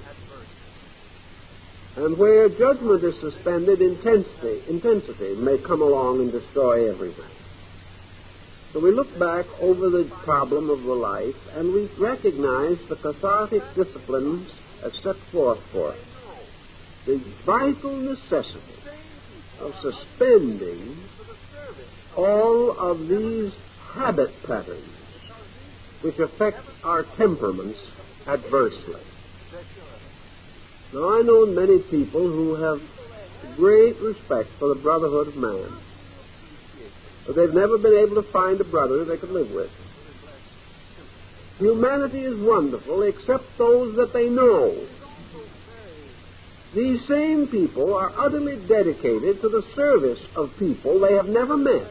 And where judgment is suspended, intensity may come along and destroy everything. So we look back over the problem of the life, and we recognize the cathartic disciplines as set forth for us. The vital necessity of suspending all of these habit patterns which affect our temperaments adversely. Now, I know many people who have great respect for the brotherhood of man, but they've never been able to find a brother they could live with. Humanity is wonderful except those that they know. These same people are utterly dedicated to the service of people they have never met.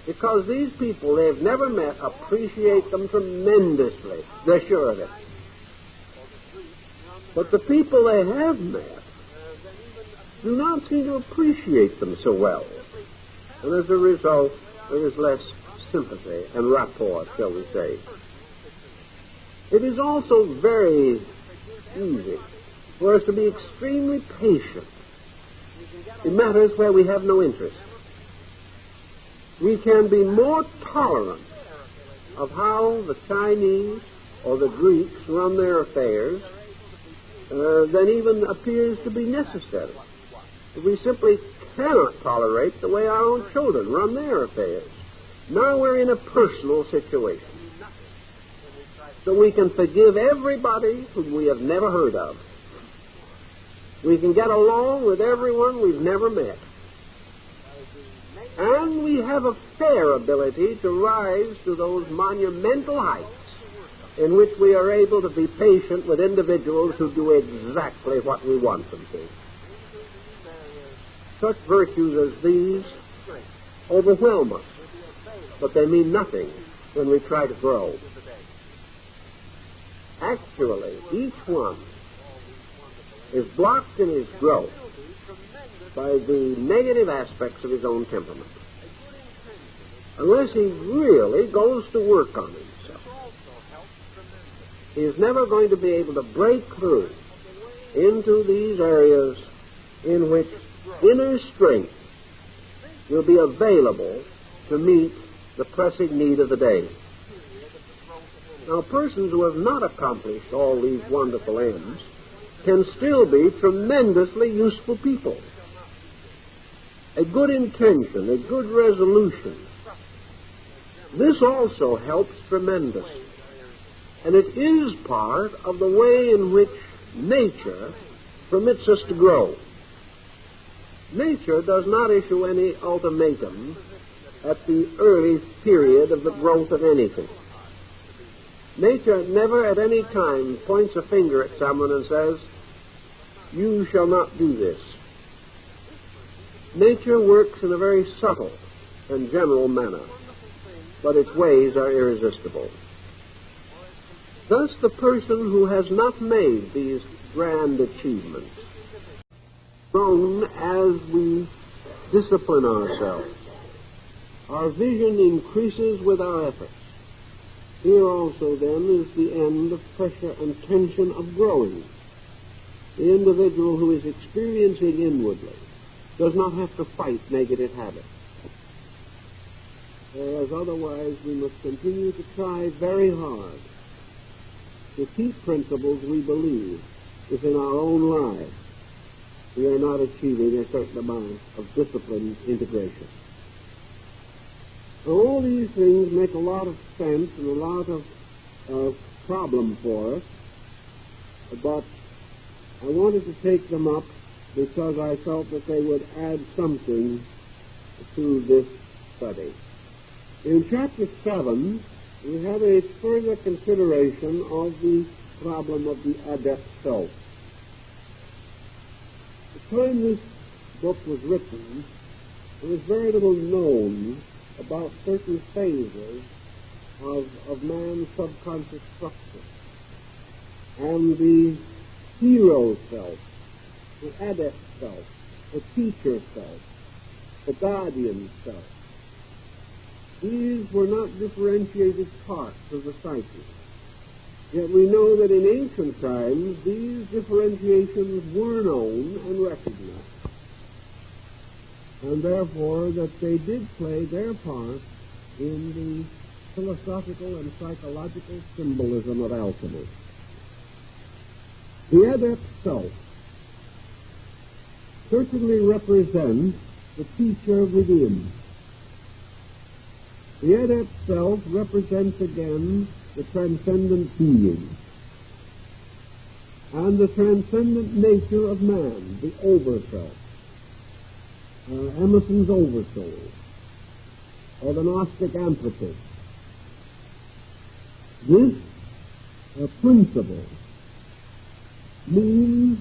Because these people they have never met appreciate them tremendously. They're sure of it. But the people they have met do not seem to appreciate them so well. And as a result, there is less sympathy and rapport, shall we say. It is also very easy for us to be extremely patient in matters where we have no interest. We can be more tolerant of how the Chinese or the Greeks run their affairs than even appears to be necessary. We simply cannot tolerate the way our own children run their affairs. Now we're in a personal situation. So we can forgive everybody whom we have never heard of. We can get along with everyone we've never met. And we have a fair ability to rise to those monumental heights in which we are able to be patient with individuals who do exactly what we want them to. Such virtues as these overwhelm us, but they mean nothing when we try to grow. Actually, each one is blocked in his growth by the negative aspects of his own temperament. Unless he really goes to work on himself, he is never going to be able to break through into these areas in which inner strength will be available to meet the pressing need of the day. Now, persons who have not accomplished all these wonderful ends can still be tremendously useful people. A good intention, a good resolution, this also helps tremendously. And it is part of the way in which nature permits us to grow. Nature does not issue any ultimatum at the early period of the growth of anything. Nature never at any time points a finger at someone and says, "You shall not do this." Nature works in a very subtle and general manner, but its ways are irresistible. Thus, the person who has not made these grand achievements, grown as we discipline ourselves, our vision increases with our efforts. Here also, then, is the end of pressure and tension of growing. The individual who is experiencing inwardly does not have to fight negative habits. Whereas otherwise we must continue to try very hard to keep principles we believe within our own lives we are not achieving a certain amount of disciplined integration. Now, all these things make a lot of sense and a lot of problem for us, but I wanted to take them up because I felt that they would add something to this study. In chapter 7, we have a further consideration of the problem of the adept self. At the time this book was written, there was very little known about certain phases of man's subconscious structure. And the hero self, the adept self, the teacher self, the guardian self, these were not differentiated parts of the psyche. Yet we know that in ancient times these differentiations were known and recognized, and therefore that they did play their part in the philosophical and psychological symbolism of alchemy. The adept self certainly represents the teacher within. The adept self represents again the transcendent being and the transcendent nature of man, the overself, Emerson's oversoul, or the Gnostic anthropos. This principle means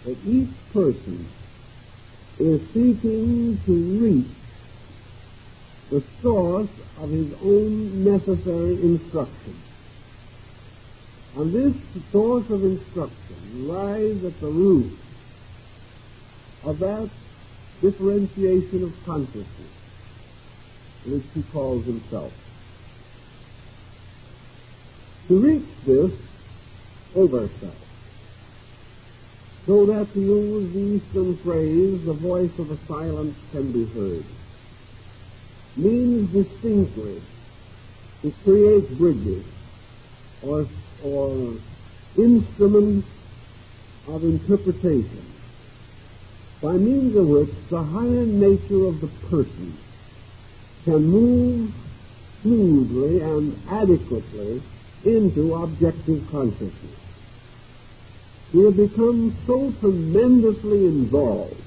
that each person is seeking to reach the source of his own necessary instruction. And this source of instruction lies at the root of that differentiation of consciousness which he calls himself. To reach this overself, so that, to use the Eastern phrase, the voice of a silence can be heard, means distinctly to create bridges or instruments of interpretation by means of which the higher nature of the person can move smoothly and adequately into objective consciousness. We have become so tremendously involved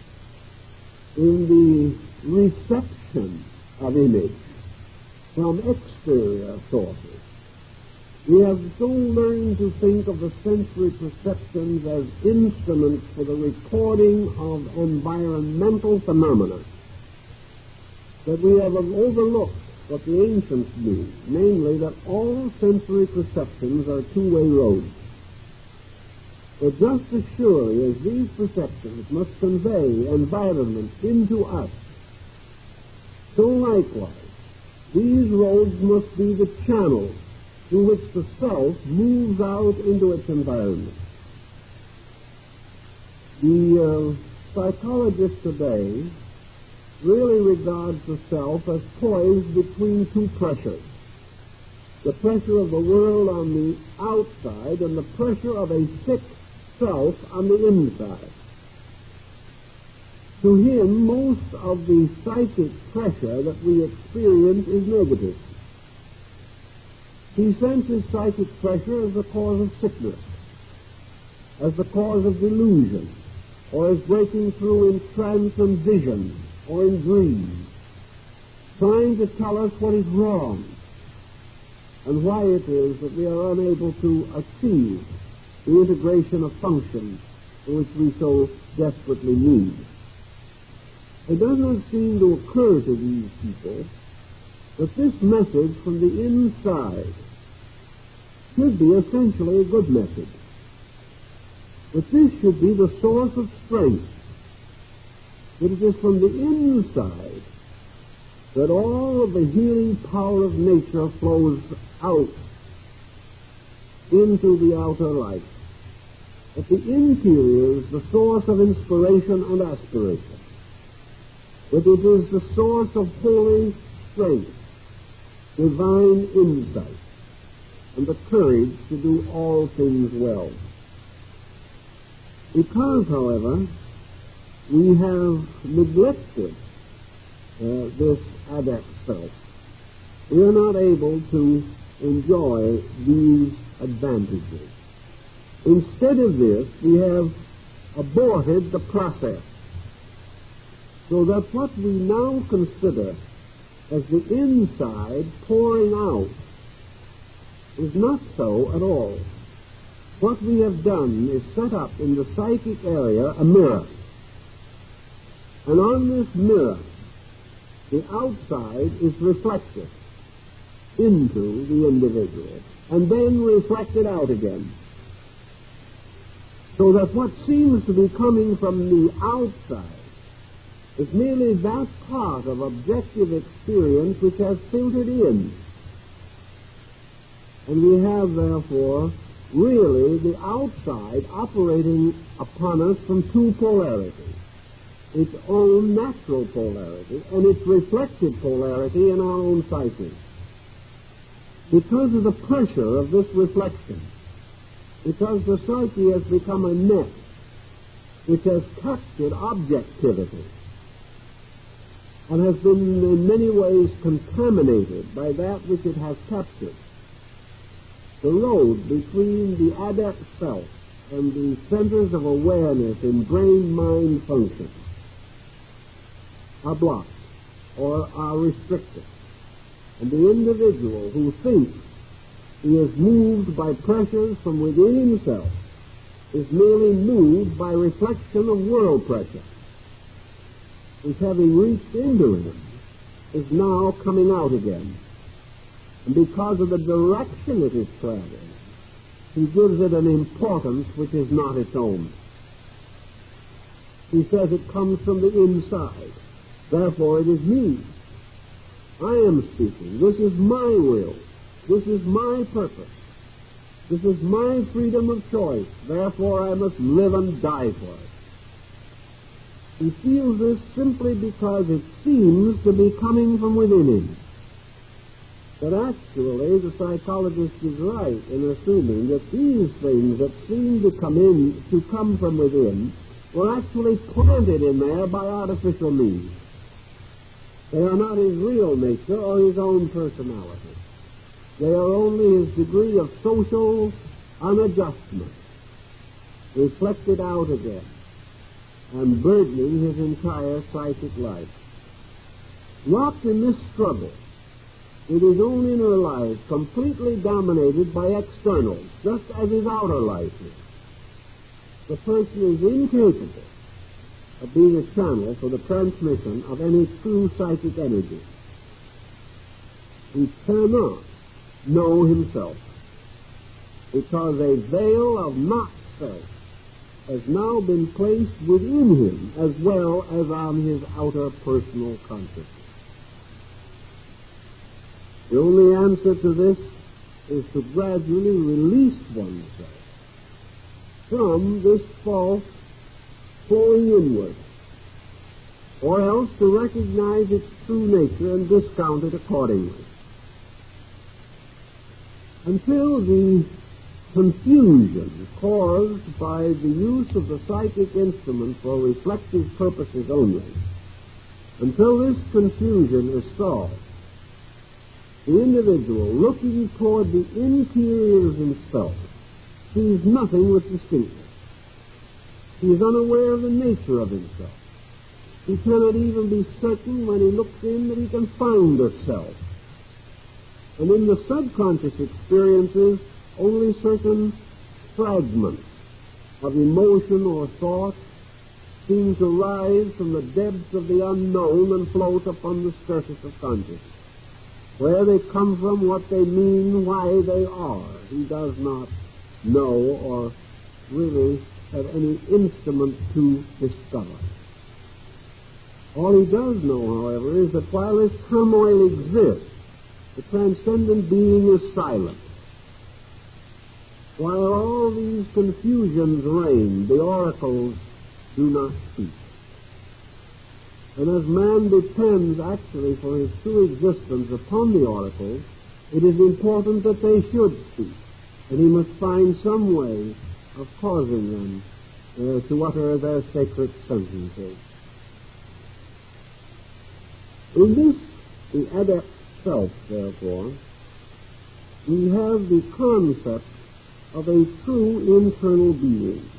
in the reception of image from exterior sources. We have so learned to think of the sensory perceptions as instruments for the recording of environmental phenomena that we have overlooked what the ancients knew, namely that all sensory perceptions are two-way roads. But just as surely as these perceptions must convey environment into us, so likewise these roads must be the channels through which the self moves out into its environment. The psychologist today really regards the self as poised between two pressures: the pressure of the world on the outside and the pressure of a sick self on the inside. To him, most of the psychic pressure that we experience is negative. He senses psychic pressure as the cause of sickness, as the cause of delusion, or as breaking through in trance and vision, or in dreams, trying to tell us what is wrong and why it is that we are unable to achieve the integration of functions which we so desperately need. It does not seem to occur to these people that this message from the inside should be essentially a good message, that this should be the source of strength, that it is from the inside that all of the healing power of nature flows out into the outer life, that the interior is the source of inspiration and aspiration, that it is the source of holy strength, divine insight, and the courage to do all things well. Because, however, we have neglected this adept self. We are not able to enjoy these advantages. Instead of this, we have aborted the process, so that what we now consider as the inside pouring out is not so at all. What we have done is set up in the psychic area a mirror, and on this mirror the outside is reflected into the individual and then reflected out again, so that what seems to be coming from the outside is merely that part of objective experience which has filtered in. And we have, therefore, really the outside operating upon us from two polarities: its own natural polarity and its reflected polarity in our own psyche. Because of the pressure of this reflection, because the psyche has become a net which has captured objectivity and has been in many ways contaminated by that which it has captured, the road between the adept self and the centers of awareness in brain-mind function are blocked or are restricted. And the individual who thinks he is moved by pressures from within himself is merely moved by reflection of world pressure, which, having reached into him, is now coming out again. And because of the direction it is traveling, he gives it an importance which is not its own. He says it comes from the inside. Therefore it is me. I am speaking. This is my will. This is my purpose. This is my freedom of choice. Therefore I must live and die for it. He feels this simply because it seems to be coming from within him. But actually, the psychologist is right in assuming that these things that seem to come from within were actually planted in there by artificial means. They are not his real nature or his own personality. They are only his degree of social unadjustment, reflected out again, and burdening his entire psychic life. Locked in this struggle, it is own inner life completely dominated by externals, just as his outer life is. The person is incapable of being a channel for the transmission of any true psychic energy. He cannot know himself, because a veil of not-self has now been placed within him as well as on his outer personal consciousness. The only answer to this is to gradually release oneself from this false flowing inward, or else to recognize its true nature and discount it accordingly. Until the confusion caused by the use of the psychic instrument for reflective purposes only, until this confusion is solved, the individual, looking toward the interior of himself, sees nothing with distinctness. He is unaware of the nature of himself. He cannot even be certain when he looks in that he can find a self. And in the subconscious experiences, only certain fragments of emotion or thought seem to rise from the depths of the unknown and float upon the surface of consciousness. Where they come from, what they mean, why they are, he does not know or really have any instrument to discover. All he does know, however, is that while this turmoil exists, the transcendent being is silent. While all these confusions reign, the oracles do not speak. And as man depends actually for his true existence upon the oracles, it is important that they should speak, and he must find some way of causing them to utter their sacred sentences. In this, the adept self, therefore, we have the concept of a true internal being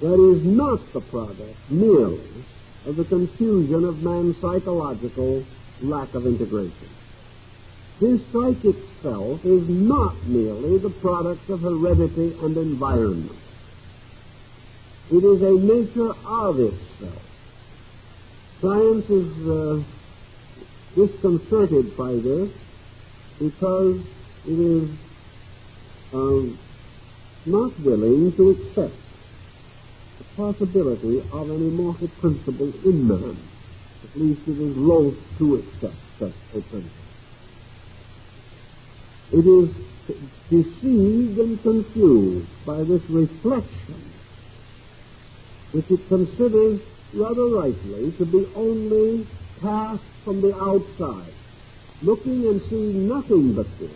that is not the product merely of the confusion of man's psychological lack of integration. This psychic self is not merely the product of heredity and environment. It is a nature of itself. Science is disconcerted by this because it is not willing to accept the possibility of an immortal principle in man. At least it is loath to accept such a principle. It is deceived and confused by this reflection, which it considers rather rightly to be only cast from the outside. Looking and seeing nothing but this,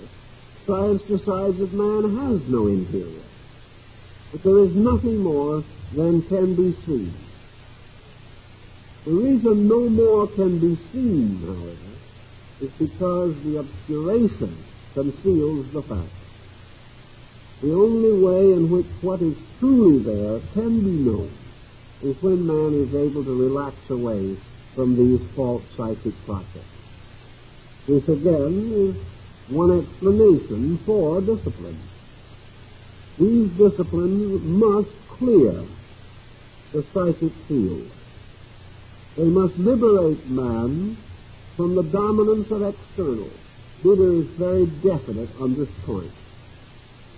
science decides that man has no interior, that there is nothing more than can be seen. The reason no more can be seen, however, is because the obscuration conceals the fact. The only way in which what is truly there can be known is when man is able to relax away from these false psychic processes. This, again, is one explanation for discipline. These disciplines must clear the psychic field. They must liberate man from the dominance of externals. Buddha is very definite on this point.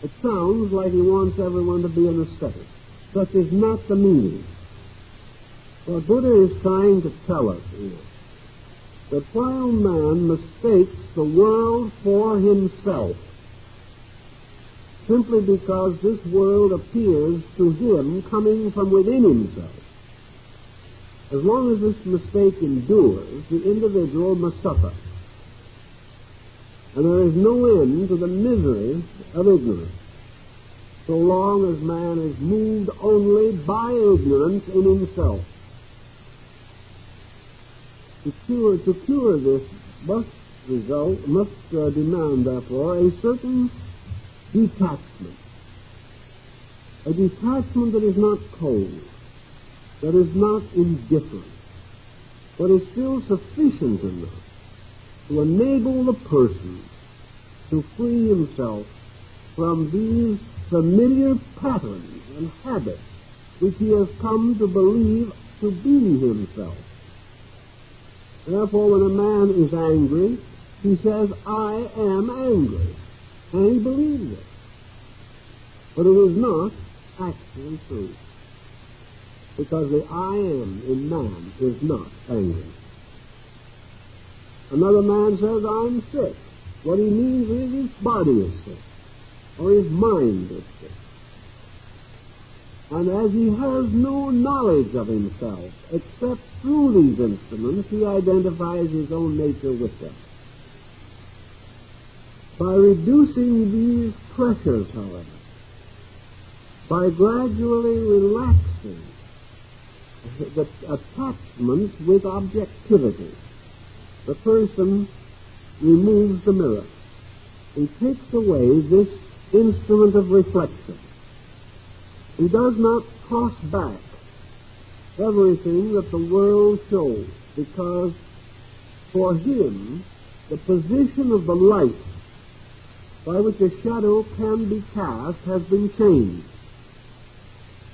It sounds like he wants everyone to be an ascetic. Such is not the meaning. What Buddha is trying to tell us is that while man mistakes the world for himself, simply because this world appears to him coming from within himself, as long as this mistake endures, the individual must suffer. And there is no end to the miseries of ignorance, so long as man is moved only by ignorance in himself. To cure this must demand, therefore, a certain detachment. A detachment that is not cold, that is not indifferent, but is still sufficient enough to enable the person to free himself from these familiar patterns and habits which he has come to believe to be himself. Therefore, when a man is angry, he says, "I am angry," and he believes it. But it is not actually true, because the "I am" in man is not angry. Another man says, "I'm sick." What he means is his body is sick, or his mind is sick. And as he has no knowledge of himself except through these instruments, he identifies his own nature with them. By reducing these pressures, however, by gradually relaxing the attachments with objectivity, the person removes the mirror. He takes away this instrument of reflection. He does not toss back everything that the world shows, because for him the position of the light by which a shadow can be cast has been changed.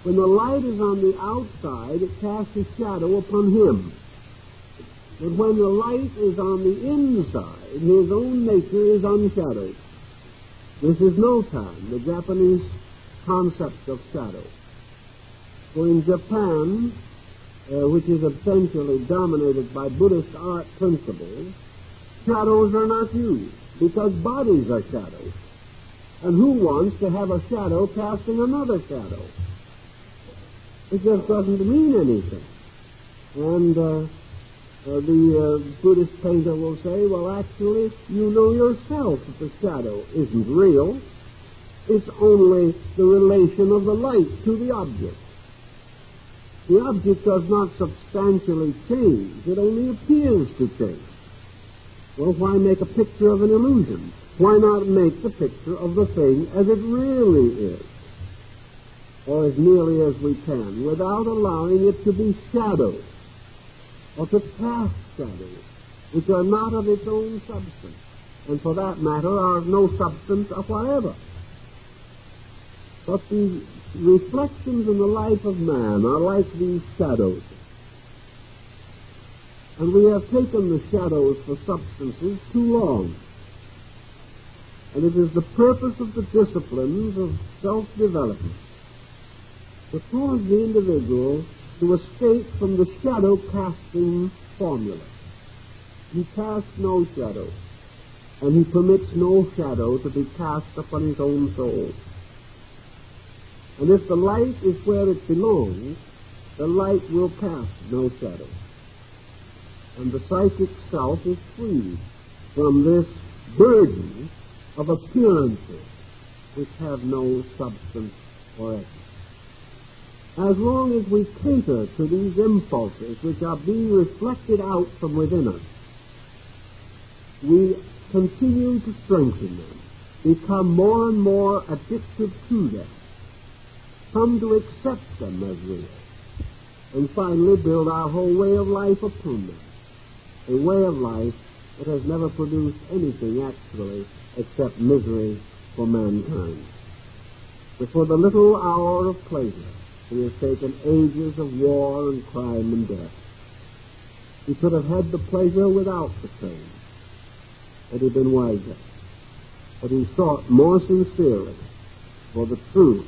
When the light is on the outside, it casts a shadow upon him. But when the light is on the inside, his own nature is unshadowed. This is no time the Japanese concept of shadow. For in Japan, which is essentially dominated by Buddhist art principles, shadows are not used, because bodies are shadows. And who wants to have a shadow casting another shadow? It just doesn't mean anything. And the Buddhist painter will say, well, actually, you know yourself that the shadow isn't real. It's only the relation of the light to the object. The object does not substantially change. It only appears to change. Well, why make a picture of an illusion? Why not make the picture of the thing as it really is, or as nearly as we can, without allowing it to be shadowed, or to cast shadows, which are not of its own substance, and for that matter are of no substance whatever. But the reflections in the life of man are like these shadows. And we have taken the shadows for substances too long. And it is the purpose of the disciplines of self-development to cause the individual to escape from the shadow-casting formula. He casts no shadow, and he permits no shadow to be cast upon his own soul. And if the light is where it belongs, the light will cast no shadow. And the psychic self is free from this burden of appearances which have no substance or essence. As long as we cater to these impulses which are being reflected out from within us, we continue to strengthen them, become more and more addicted to them, come to accept them as real, and finally build our whole way of life upon them, a way of life that has never produced anything actually except misery for mankind. But for the little hour of pleasure, he has taken ages of war and crime and death. He could have had the pleasure without the pain, had he been wiser. But he sought more sincerely for the truth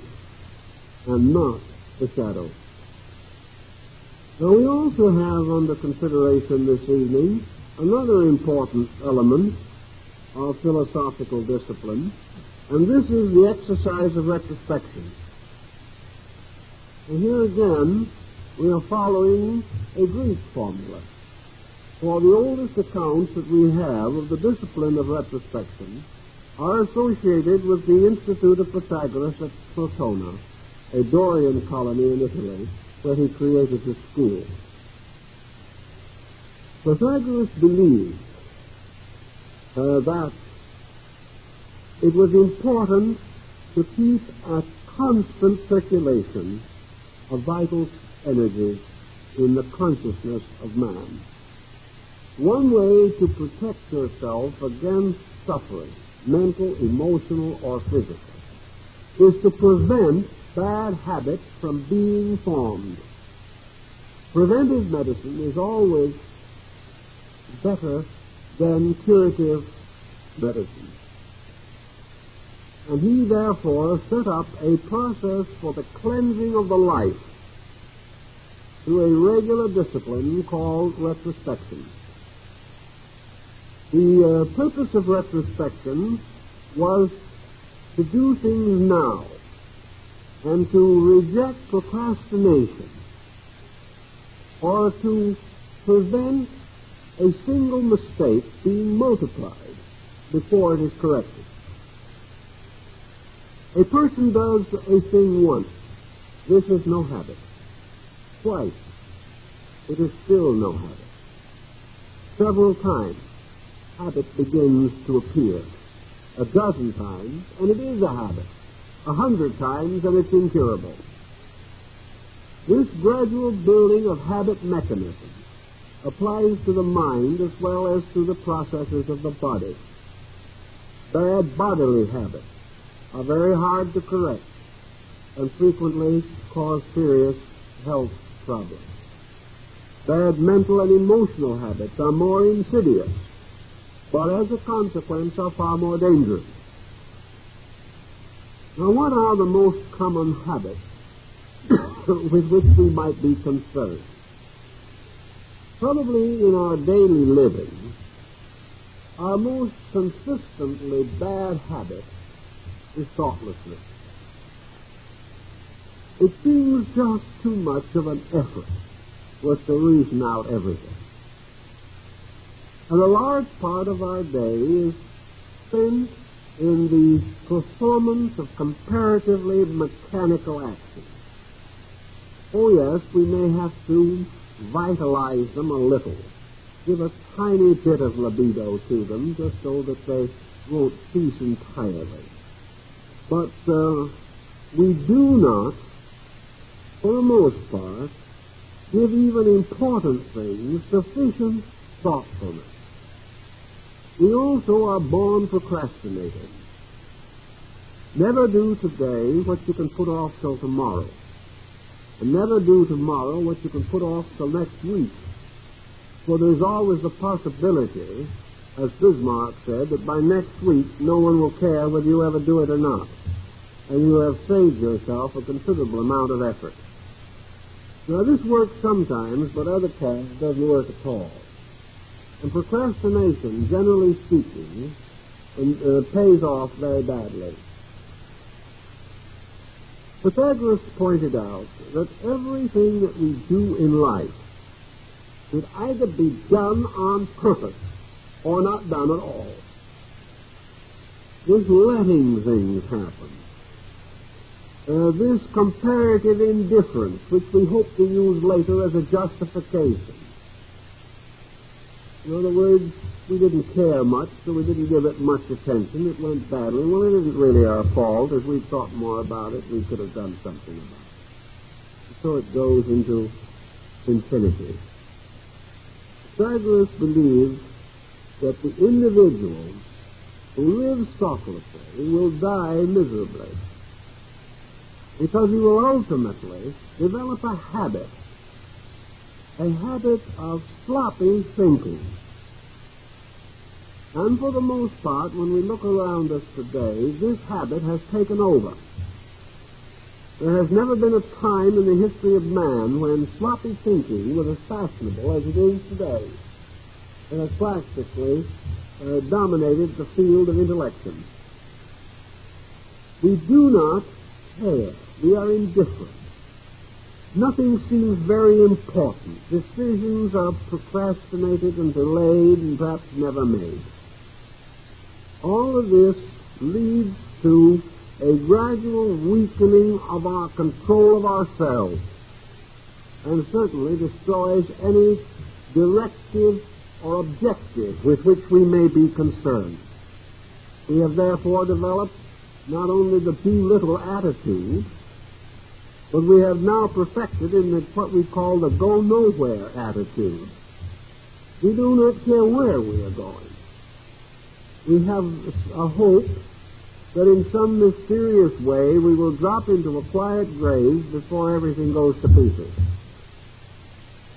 and not the shadow. Now we also have under consideration this evening another important element of philosophical discipline, and this is the exercise of retrospection. And here again, we are following a Greek formula. For the oldest accounts that we have of the discipline of retrospection are associated with the Institute of Pythagoras at Crotona, a Dorian colony in Italy, where he created his school. Pythagoras believed that it was important to keep a constant circulation of vital energies in the consciousness of man. One way to protect yourself against suffering, mental, emotional, or physical, is to prevent bad habits from being formed. Preventive medicine is always better than curative medicine. And he therefore set up a process for the cleansing of the life through a regular discipline called retrospection. The purpose of retrospection was to do things now and to reject procrastination, or to prevent a single mistake being multiplied before it is corrected. A person does a thing once. This is no habit. Twice. It is still no habit. Several times, habit begins to appear. A dozen times, and it is a habit. 100 times, and it's incurable. This gradual building of habit mechanism applies to the mind as well as to the processes of the body. Bad bodily habits are very hard to correct and frequently cause serious health problems. Bad mental and emotional habits are more insidious, but as a consequence are far more dangerous. Now, what are the most common habits with which we might be concerned? Probably in our daily living, our most consistently bad habit is thoughtlessness. It seems just too much of an effort was to reason out everything. And a large part of our day is spent in the performance of comparatively mechanical action. Oh, yes, we may have to vitalize them a little, give a tiny bit of libido to them, just so that they won't cease entirely. But we do not, for the most part, give even important things sufficient thoughtfulness. We also are born procrastinators. Never do today what you can put off till tomorrow, and never do tomorrow what you can put off till next week. For there's always the possibility, as Bismarck said, that by next week no one will care whether you ever do it or not, and you have saved yourself a considerable amount of effort. Now, this works sometimes, but other times doesn't work at all. And procrastination, generally speaking, pays off very badly. Pythagoras pointed out that everything that we do in life should either be done on purpose or not done at all. This letting things happen, this comparative indifference, which we hope to use later as a justification. In other words, we didn't care much, so we didn't give it much attention. It went badly. Well, it isn't really our fault. As we thought more about it, we could have done something about it. And so it goes into infinity. Pythagoras believed that the individual who lives thoughtlessly will die miserably, because he will ultimately develop a habit of sloppy thinking. And for the most part, when we look around us today, this habit has taken over. There has never been a time in the history of man when sloppy thinking was as fashionable as it is today. It has practically dominated the field of intellection. We do not care. We are indifferent. Nothing seems very important. Decisions are procrastinated and delayed and perhaps never made. All of this leads to a gradual weakening of our control of ourselves, and certainly destroys any directive or objective with which we may be concerned. We have therefore developed not only the do-little attitude, but we have now perfected in what we call the go-nowhere attitude. We do not care where we are going. We have a hope that in some mysterious way we will drop into a quiet grave before everything goes to pieces.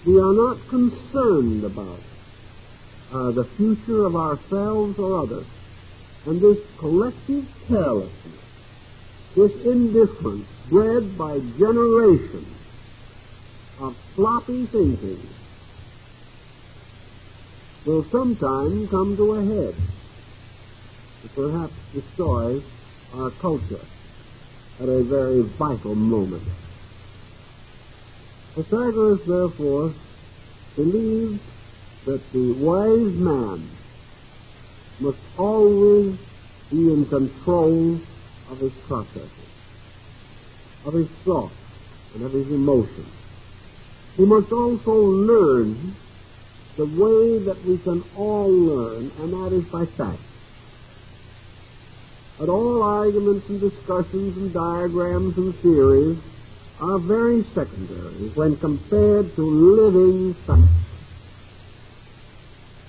We are not concerned about the future of ourselves or others. And this collective carelessness, this indifference bred by generations of sloppy thinking, will sometime come to a head that perhaps destroys our culture at a very vital moment. Pythagoras, therefore, believed that the wise man must always be in control of his processes, of his thoughts, and of his emotions. He must also learn the way that we can all learn, and that is by fact. But all arguments and discussions and diagrams and theories are very secondary when compared to living facts.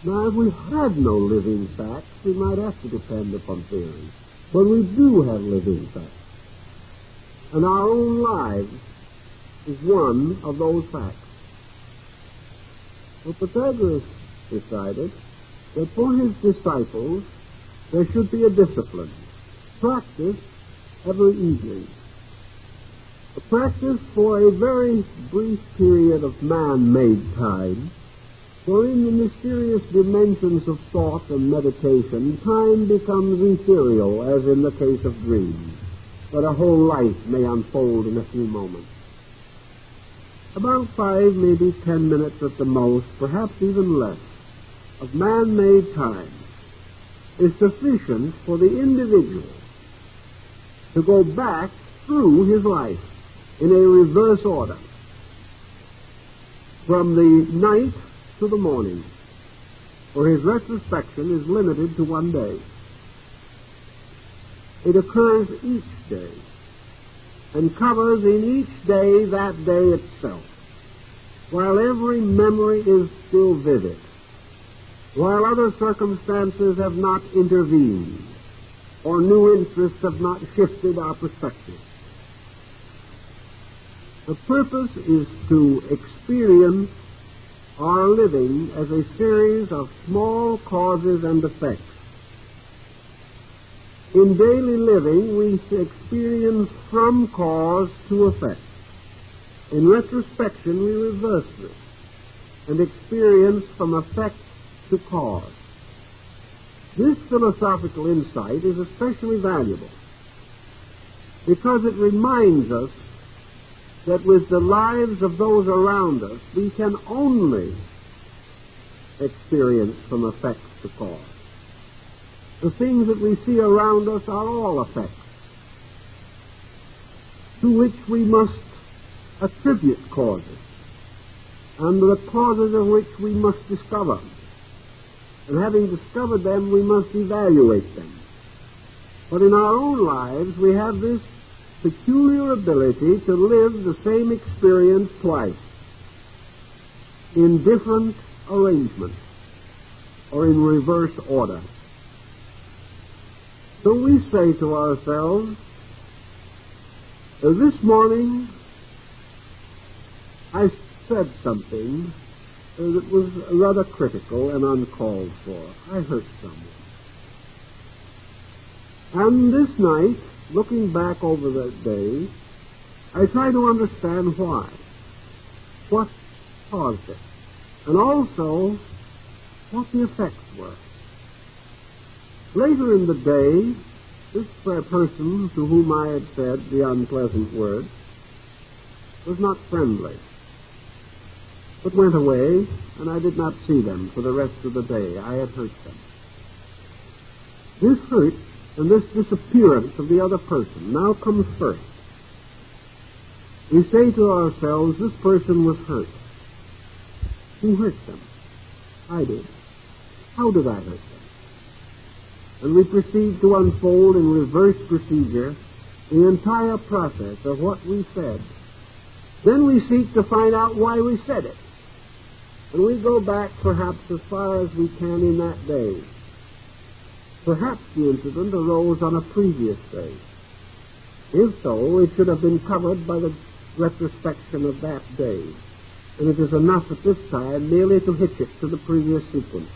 Now, if we had no living facts, we might have to depend upon theories. But we do have living facts. And our own lives is one of those facts. Well, Pythagoras decided that for his disciples there should be a discipline, practice every evening. A practice for a very brief period of man-made time, for in the mysterious dimensions of thought and meditation, time becomes ethereal, as in the case of dreams, but a whole life may unfold in a few moments. About 5, maybe 10 minutes at the most, perhaps even less, of man-made time is sufficient for the individual to go back through his life in a reverse order. from the night to the morning, for his retrospection is limited to one day. It occurs each day and covers in each day that day itself, while every memory is still vivid, while other circumstances have not intervened or new interests have not shifted our perspective. The purpose is to experience our living as a series of small causes and effects. In daily living, we experience from cause to effect. In retrospection, we reverse this and experience from effect to cause. This philosophical insight is especially valuable because it reminds us that with the lives of those around us, we can only experience from effect to cause. The things that we see around us are all effects to which we must attribute causes, and the causes of which we must discover. And having discovered them, we must evaluate them. But in our own lives, we have this peculiar ability to live the same experience twice in different arrangements or in reverse order. So we say to ourselves, this morning I said something that was rather critical and uncalled for. I hurt someone. And this night, looking back over that day, I try to understand why, what caused it, and also what the effects were. Later in the day, this person to whom I had said the unpleasant word was not friendly, but went away, and I did not see them for the rest of the day. I had hurt them. This hurt and this disappearance of the other person now comes first. We say to ourselves, this person was hurt. Who hurt them? I did. How did I hurt them? And we proceed to unfold in reverse procedure the entire process of what we said. Then we seek to find out why we said it. And we go back perhaps as far as we can in that day. Perhaps the incident arose on a previous day. If so, it should have been covered by the retrospection of that day. And it is enough at this time merely to hitch it to the previous sequence.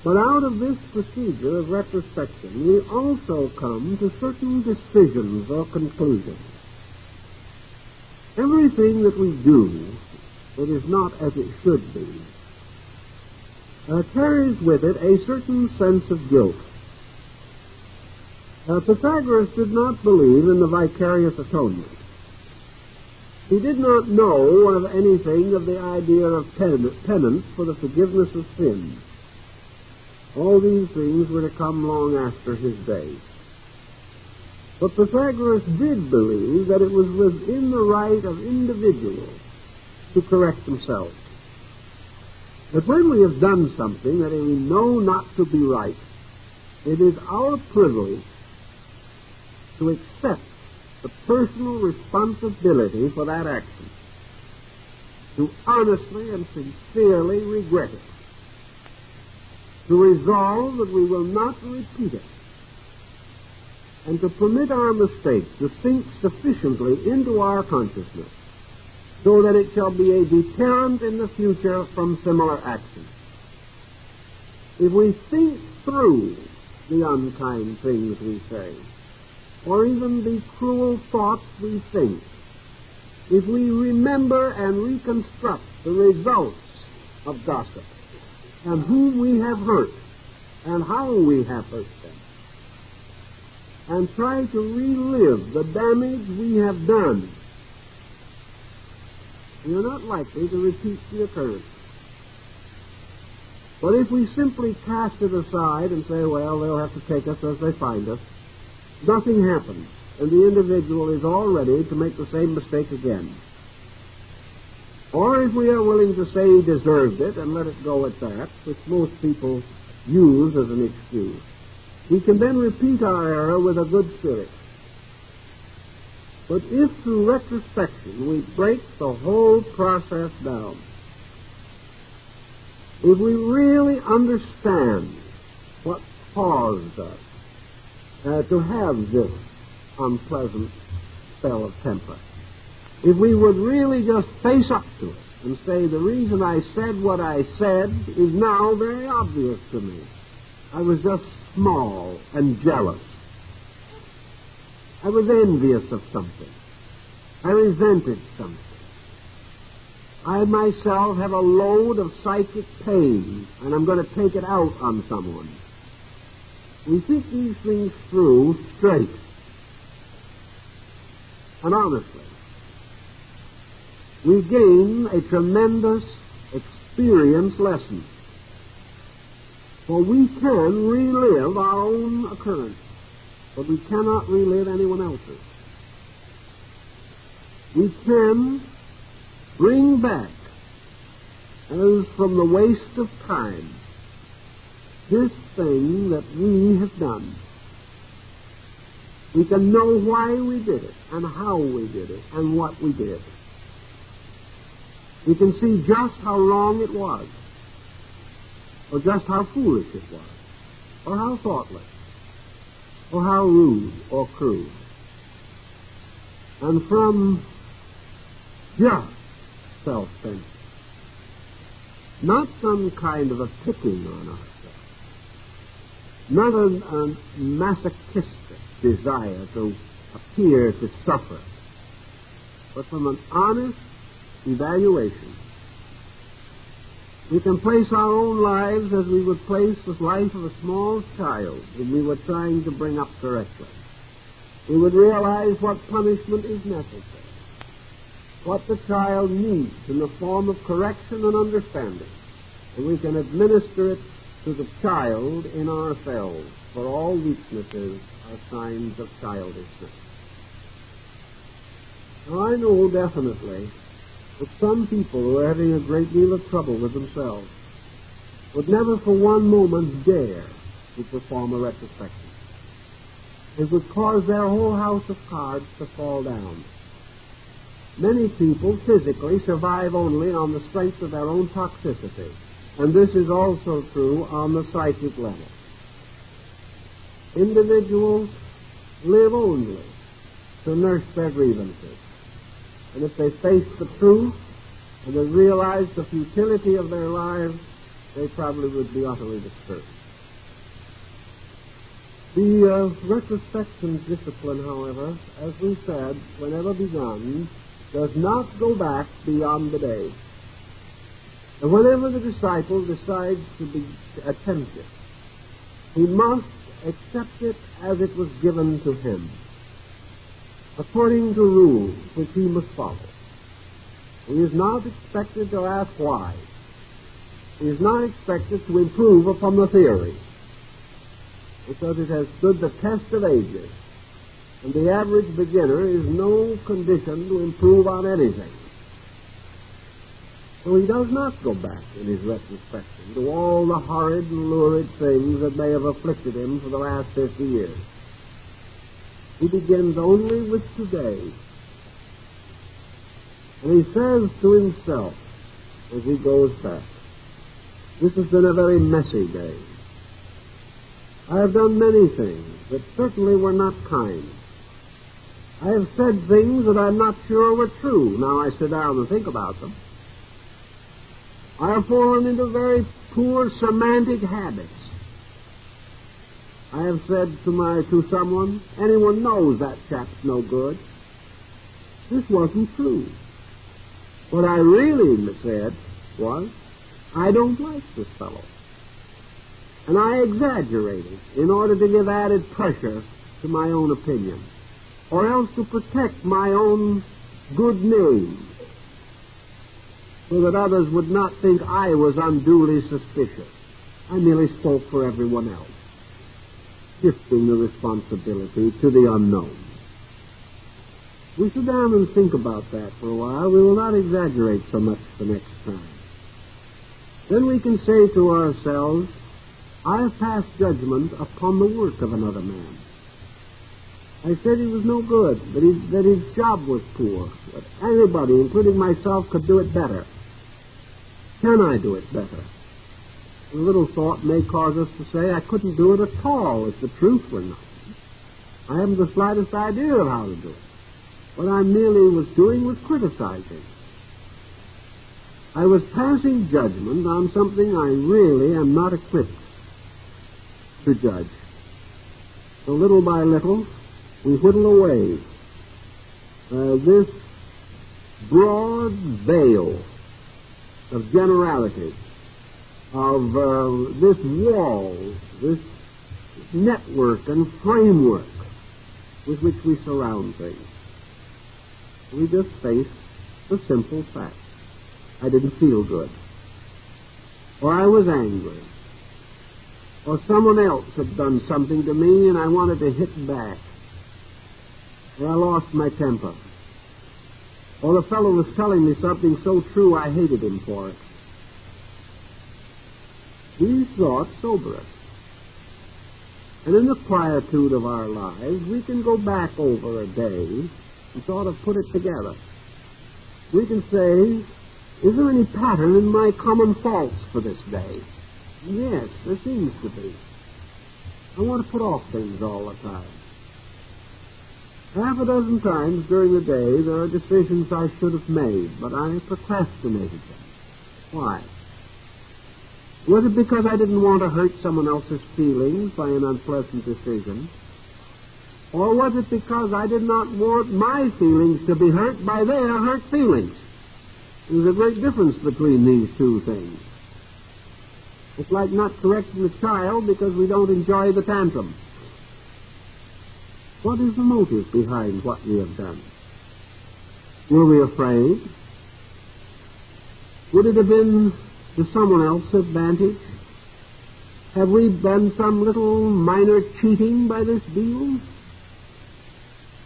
But out of this procedure of retrospection, we also come to certain decisions or conclusions. Everything that we do that is not as it should be carries with it a certain sense of guilt. Pythagoras did not believe in the vicarious atonement. He did not know of anything of the idea of penance for the forgiveness of sin. All these things were to come long after his day. But Pythagoras did believe that it was within the right of individuals to correct themselves. That when we have done something that we know not to be right, it is our privilege to accept the personal responsibility for that action, to honestly and sincerely regret it, to resolve that we will not repeat it, and to permit our mistakes to sink sufficiently into our consciousness so that it shall be a deterrent in the future from similar actions. If we think through the unkind things we say, or even the cruel thoughts we think, if we remember and reconstruct the results of gossip, and whom we have hurt, and how we have hurt them, and try to relive the damage we have done, we are not likely to repeat the occurrence. But if we simply cast it aside and say, well, they'll have to take us as they find us, nothing happens, and the individual is all ready to make the same mistake again. Or if we are willing to say he deserved it and let it go at that, which most people use as an excuse, we can then repeat our error with a good spirit. But if through retrospection we break the whole process down, if we really understand what caused us to have this unpleasant spell of temper, if we would really just face up to it and say, the reason I said what I said is now very obvious to me. I was just small and jealous. I was envious of something. I resented something. I myself have a load of psychic pain, and I'm going to take it out on someone. We think these things through straight and honestly. We gain a tremendous experience lesson. For we can relive our own occurrence, but we cannot relive anyone else's. We can bring back, as from the waste of time, this thing that we have done. We can know why we did it, and how we did it, and what we did. We can see just how wrong it was, or just how foolish it was, or how thoughtless, or how rude or crude. And from just self-centered, not some kind of a picking on ourselves, not a masochistic desire to appear to suffer, but from an honest evaluation, we can place our own lives as we would place the life of a small child whom we were trying to bring up correctly. We would realize what punishment is necessary, what the child needs in the form of correction and understanding, and we can administer it to the child in ourselves, for all weaknesses are signs of childishness. Now, I know definitely that some people who are having a great deal of trouble with themselves would never for one moment dare to perform a retrospection. It would cause their whole house of cards to fall down. Many people physically survive only on the strength of their own toxicity, and this is also true on the psychic level. Individuals live only to nurse their grievances. And if they face the truth and they realize the futility of their lives, they probably would be utterly discouraged. The retrospection discipline, however, as we said, whenever begun, does not go back beyond the day. And whenever the disciple decides to be attentive, he must accept it as it was given to him, according to rules which he must follow. He is not expected to ask why. He is not expected to improve upon the theory, because it has stood the test of ages, and the average beginner is no condition to improve on anything. So he does not go back in his retrospection to all the horrid and lurid things that may have afflicted him for the last 50 years. He begins only with today. And he says to himself as he goes back, this has been a very messy day. I have done many things that certainly were not kind. I have said things that I'm not sure were true. Now I sit down and think about them. I have fallen into very poor semantic habits. I have said to someone, anyone knows that chap's no good. This wasn't true. What I really said was, I don't like this fellow. And I exaggerated in order to give added pressure to my own opinion, or else to protect my own good name, so that others would not think I was unduly suspicious. I merely spoke for everyone else, shifting the responsibility to the unknown. We sit down and think about that for a while. We will not exaggerate so much the next time. Then we can say to ourselves, I have passed judgment upon the work of another man. I said he was no good, that his job was poor, that anybody, including myself, could do it better. Can I do it better? A little thought may cause us to say, I couldn't do it at all, if the truth were known. I haven't the slightest idea of how to do it. What I merely was doing was criticizing. I was passing judgment on something I really am not equipped to judge. So little by little, we whittle away this broad veil of generality, of this wall, this network and framework with which we surround things. We just face the simple fact. I didn't feel good. Or I was angry. Or someone else had done something to me and I wanted to hit back. Or I lost my temper. Or the fellow was telling me something so true I hated him for it. These thoughts sober us. And in the quietude of our lives, we can go back over a day and sort of put it together. We can say, is there any pattern in my common faults for this day? Yes, there seems to be. I want to put off things all the time. Half a dozen times during the day, there are decisions I should have made, but I procrastinated them. Why? Was it because I didn't want to hurt someone else's feelings by an unpleasant decision? Or was it because I did not want my feelings to be hurt by their hurt feelings? There's a great difference between these two things. It's like not correcting a child because we don't enjoy the tantrum. What is the motive behind what we have done? Were we afraid? Would it have been to someone else's advantage? Have we done some little minor cheating by this deal?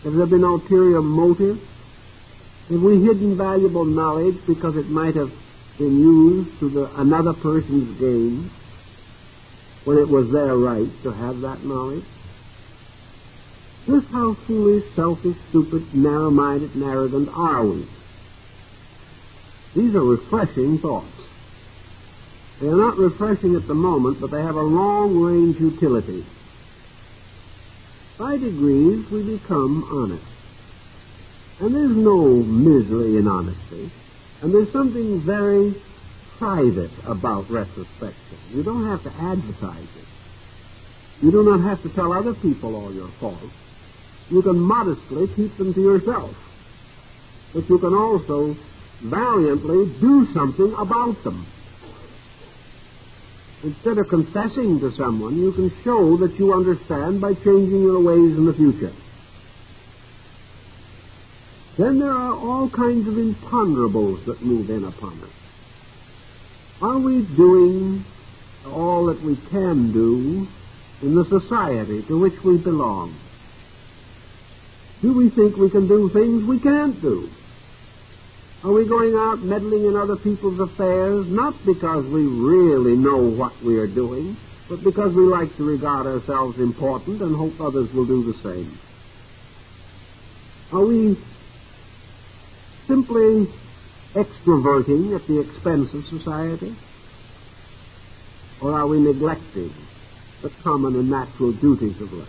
Have there been ulterior motives? Have we hidden valuable knowledge because it might have been used to another person's gain when it was their right to have that knowledge? Just how foolish, selfish, stupid, narrow-minded and arrogant are we? These are refreshing thoughts. They are not refreshing at the moment, but they have a long-range utility. By degrees, we become honest. And there's no misery in honesty. And there's something very private about retrospection. You don't have to advertise it. You do not have to tell other people all your faults. You can modestly keep them to yourself. But you can also valiantly do something about them. Instead of confessing to someone, you can show that you understand by changing your ways in the future. Then there are all kinds of imponderables that move in upon us. Are we doing all that we can do in the society to which we belong? Do we think we can do things we can't do? Are we going out meddling in other people's affairs, not because we really know what we are doing, but because we like to regard ourselves important and hope others will do the same? Are we simply extroverting at the expense of society? Or are we neglecting the common and natural duties of life?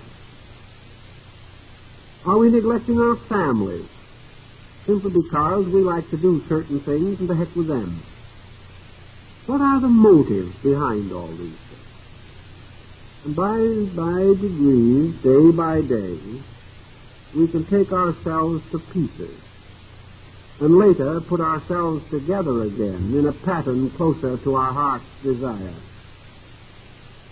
Are we neglecting our families simply because we like to do certain things and to heck with them? What are the motives behind all these things? And by degrees, day by day, we can take ourselves to pieces and later put ourselves together again in a pattern closer to our heart's desire.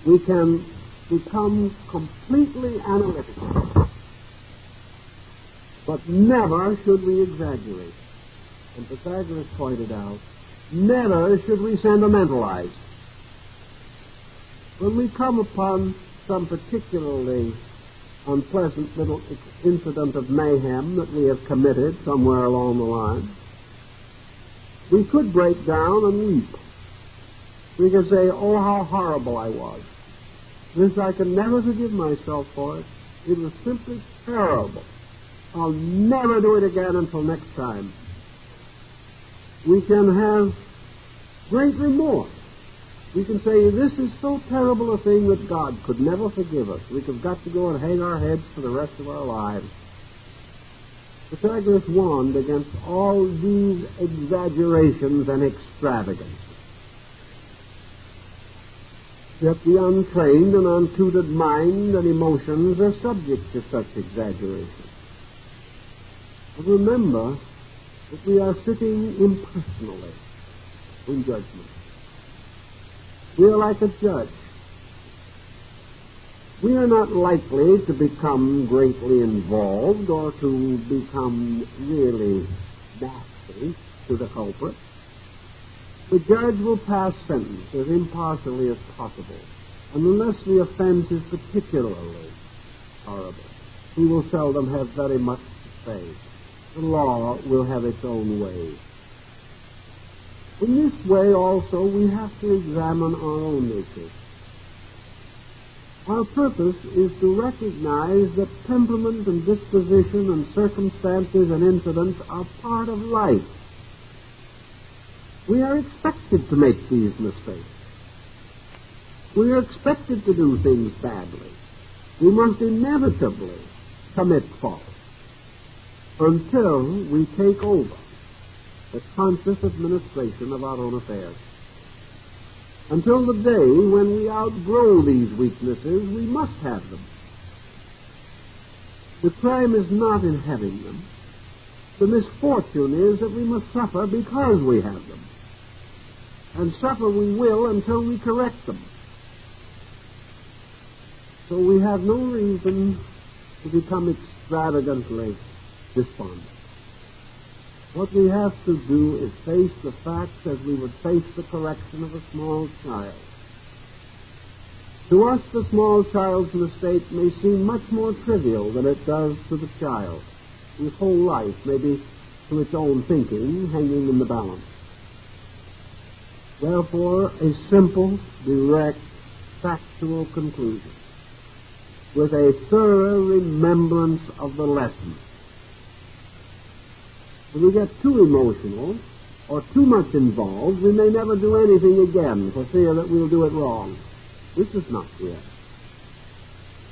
We can become completely analytical. But never should we exaggerate. And Pythagoras pointed out, never should we sentimentalize. When we come upon some particularly unpleasant little incident of mayhem that we have committed somewhere along the line, we could break down and weep. We could say, oh, how horrible I was. This, I can never forgive myself for it. It was simply terrible. I'll never do it again until next time. We can have great remorse. We can say, this is so terrible a thing that God could never forgive us. We've got to go and hang our heads for the rest of our lives. The Protagonist warned against all these exaggerations and extravagances. Yet the untrained and untutored mind and emotions are subject to such exaggeration. But remember that we are sitting impersonally in judgment. We are like a judge. We are not likely to become greatly involved or to become really nasty to the culprit. The judge will pass sentence as impartially as possible, and unless the offense is particularly horrible, he will seldom have very much to say. The law will have its own way. In this way, also, we have to examine our own nature. Our purpose is to recognize that temperament and disposition and circumstances and incidents are part of life. We are expected to make these mistakes. We are expected to do things badly. We must inevitably commit fault until we take over the conscious administration of our own affairs. Until the day when we outgrow these weaknesses, we must have them. The crime is not in having them. The misfortune is that we must suffer because we have them. And suffer we will until we correct them. So we have no reason to become extravagantly despondent. What we have to do is face the facts as we would face the correction of a small child. To us, the small child's mistake may seem much more trivial than it does to the child, whose whole life may be to its own thinking hanging in the balance. Therefore, a simple, direct, factual conclusion, with a thorough remembrance of the lesson. If we get too emotional or too much involved, we may never do anything again for fear that we'll do it wrong. This is not the answer.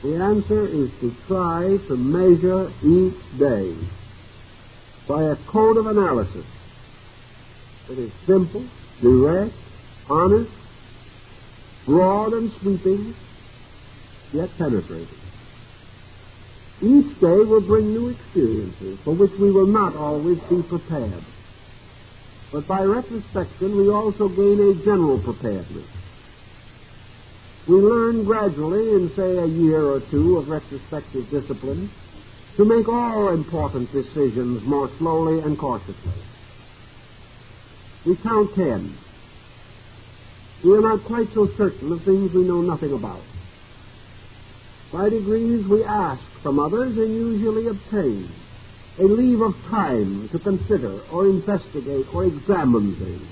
The answer is to try to measure each day by a code of analysis that is simple, direct, honest, broad and sweeping, yet penetrating. Each day will bring new experiences for which we will not always be prepared. But by retrospection, we also gain a general preparedness. We learn gradually, in, say, a year or two of retrospective discipline, to make all important decisions more slowly and cautiously. We count 10. We are not quite so certain of things we know nothing about. By degrees, we ask from others and usually obtain a leave of time to consider or investigate or examine things.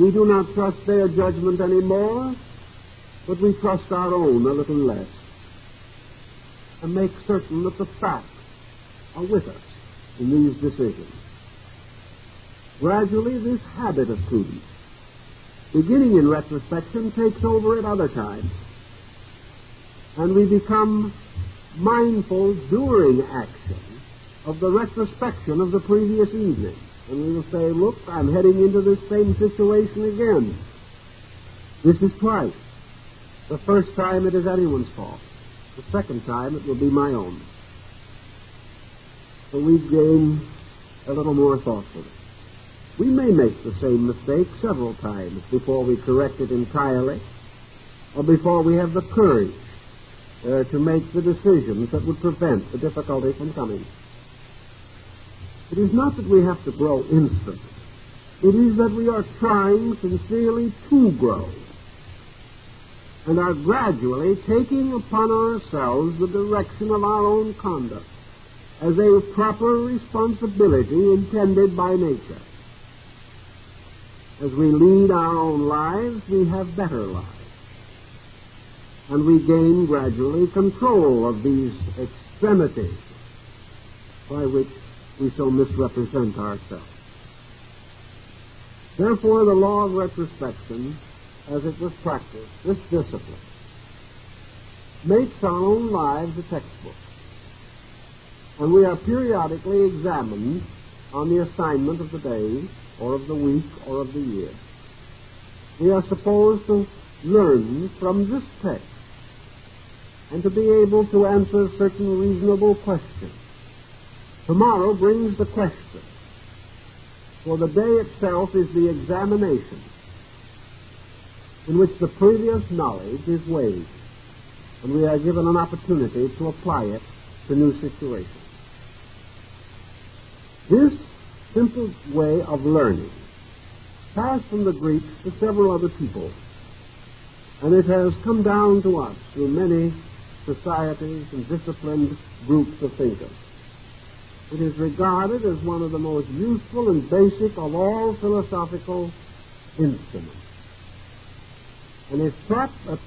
We do not trust their judgment anymore, but we trust our own a little less, and make certain that the facts are with us in these decisions. Gradually, this habit of prudence, beginning in retrospection, takes over at other times, and we become mindful during action of the retrospection of the previous evening. And we will say, look, I'm heading into this same situation again. This is twice. The first time it is anyone's fault. The second time it will be my own. So we gain a little more thoughtfulness. We may make the same mistake several times before we correct it entirely, or before we have the courage to make the decisions that would prevent the difficulty from coming. It is not that we have to grow instantly. It is that we are trying sincerely to grow. and are gradually taking upon ourselves the direction of our own conduct as a proper responsibility intended by nature. As we lead our own lives, we have better lives, and we gain gradually control of these extremities by which we so misrepresent ourselves. Therefore, the law of retrospection, as it was practiced, this discipline, makes our own lives a textbook, and we are periodically examined on the assignment of the day, or of the week, or of the year. We are supposed to learn from this text and to be able to answer certain reasonable questions. Tomorrow brings the question, for the day itself is the examination in which the previous knowledge is weighed, and we are given an opportunity to apply it to new situations. This simple way of learning passed from the Greeks to several other people, and it has come down to us through many societies and disciplined groups of thinkers. It is regarded as one of the most useful and basic of all philosophical instruments. And if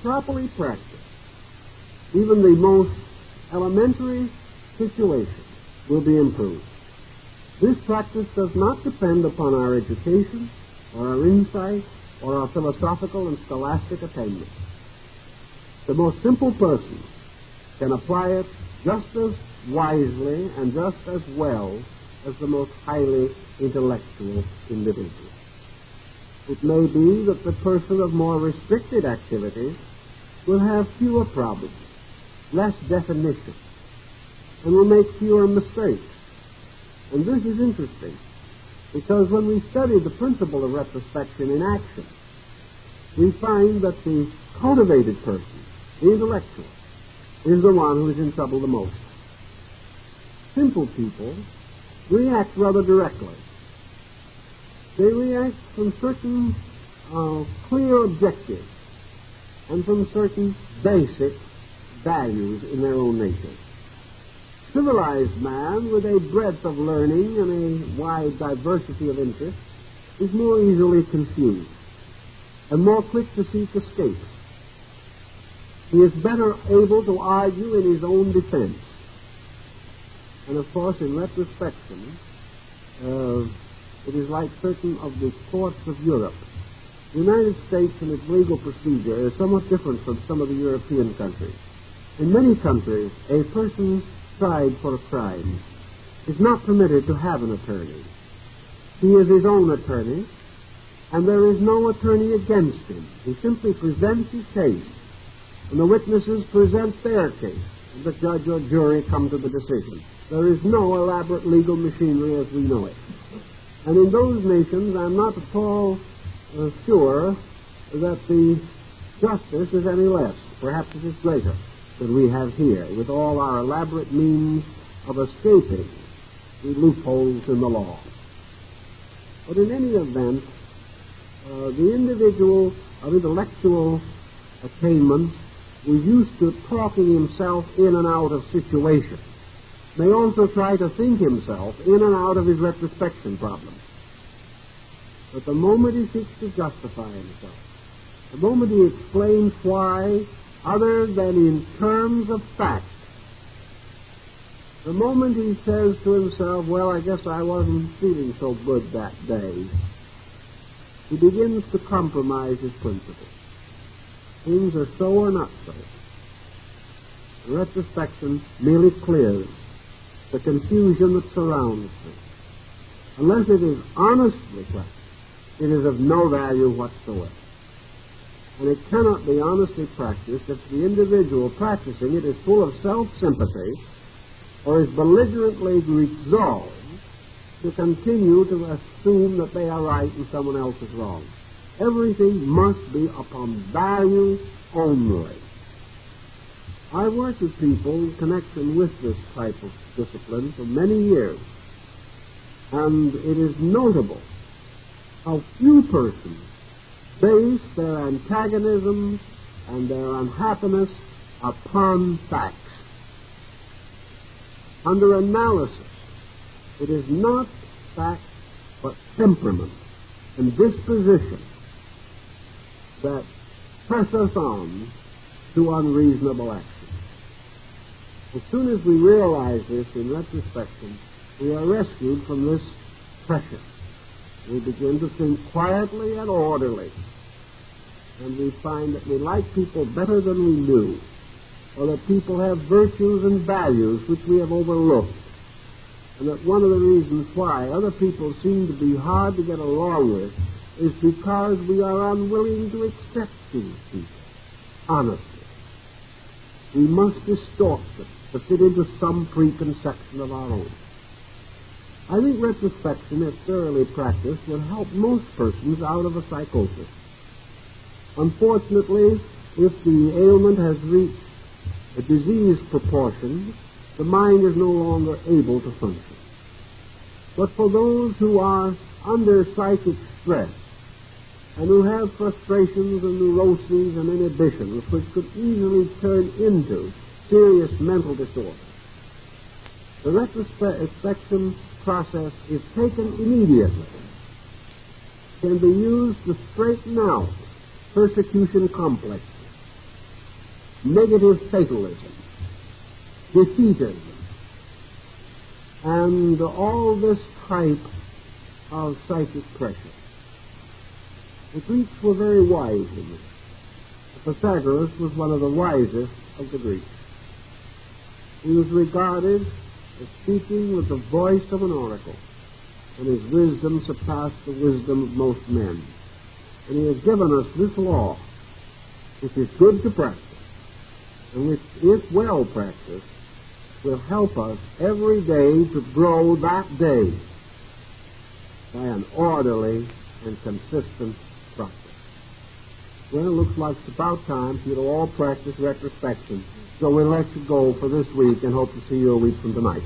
properly practiced, even the most elementary situation will be improved. This practice does not depend upon our education, or our insight, or our philosophical and scholastic attainments. The most simple person can apply it just as wisely and just as well as the most highly intellectual individual. It may be that the person of more restricted activities will have fewer problems, less definition, and will make fewer mistakes. And this is interesting, because when we study the principle of retrospection in action, we find that the cultivated person, the intellectual, is the one who is in trouble the most. Simple people react rather directly. They react from certain clear objectives and from certain basic values in their own nature. Civilized man, with a breadth of learning and a wide diversity of interests, is more easily confused and more quick to seek escapes. He is better able to argue in his own defense. And of course, in retrospection, it is like certain of the courts of Europe. The United States and its legal procedure is somewhat different from some of the European countries. In many countries, a person tried for a crime is not permitted to have an attorney. He is his own attorney, and there is no attorney against him. He simply presents his case, and the witnesses present their case, and the judge or jury come to the decision. There is no elaborate legal machinery as we know it. And in those nations, I'm not at all sure that the justice is any less. Perhaps it is greater than we have here, with all our elaborate means of escaping the loopholes in the law. But in any event, the individual of intellectual attainment who is used to talking himself in and out of situations may also try to think himself in and out of his retrospection problems. But the moment he seeks to justify himself, the moment he explains why, other than in terms of fact, the moment he says to himself, well, I guess I wasn't feeling so good that day, he begins to compromise his principles. Things are so or not so. The retrospection merely clears the confusion that surrounds things. Unless it is honestly practiced, it is of no value whatsoever. And it cannot be honestly practiced if the individual practicing it is full of self-sympathy or is belligerently resolved to continue to assume that they are right and someone else is wrong. Everything must be upon value only. I've worked with people in connection with this type of discipline for many years, and it is notable how few persons base their antagonisms and their unhappiness upon facts. Under analysis, it is not fact but temperament and disposition that press us on to unreasonable action. As soon as we realize this in retrospection, we are rescued from this pressure. We begin to think quietly and orderly, and we find that we like people better than we knew, or that people have virtues and values which we have overlooked, and that one of the reasons why other people seem to be hard to get along with is because we are unwilling to accept these people honestly. We must distort them to fit into some preconception of our own. I think retrospection, if thoroughly practiced, would help most persons out of a psychosis. Unfortunately, if the ailment has reached a disease proportion, the mind is no longer able to function. But for those who are under psychic stress and who have frustrations and neuroses and inhibitions which could easily turn into serious mental disorders, the retrospection process, if taken immediately, can be used to straighten out persecution complexes, negative fatalism, defeatism, and all this type of psychic pressure. The Greeks were very wise in this. Pythagoras was one of the wisest of the Greeks. He was regarded as speaking with the voice of an oracle, and his wisdom surpassed the wisdom of most men. And he has given us this law, which is good to practice, and which, if well practiced, will help us every day to grow that day by an orderly and consistent process. Well, it looks like it's about time for you to all practice retrospection. So we'll let you go for this week and hope to see you a week from tonight.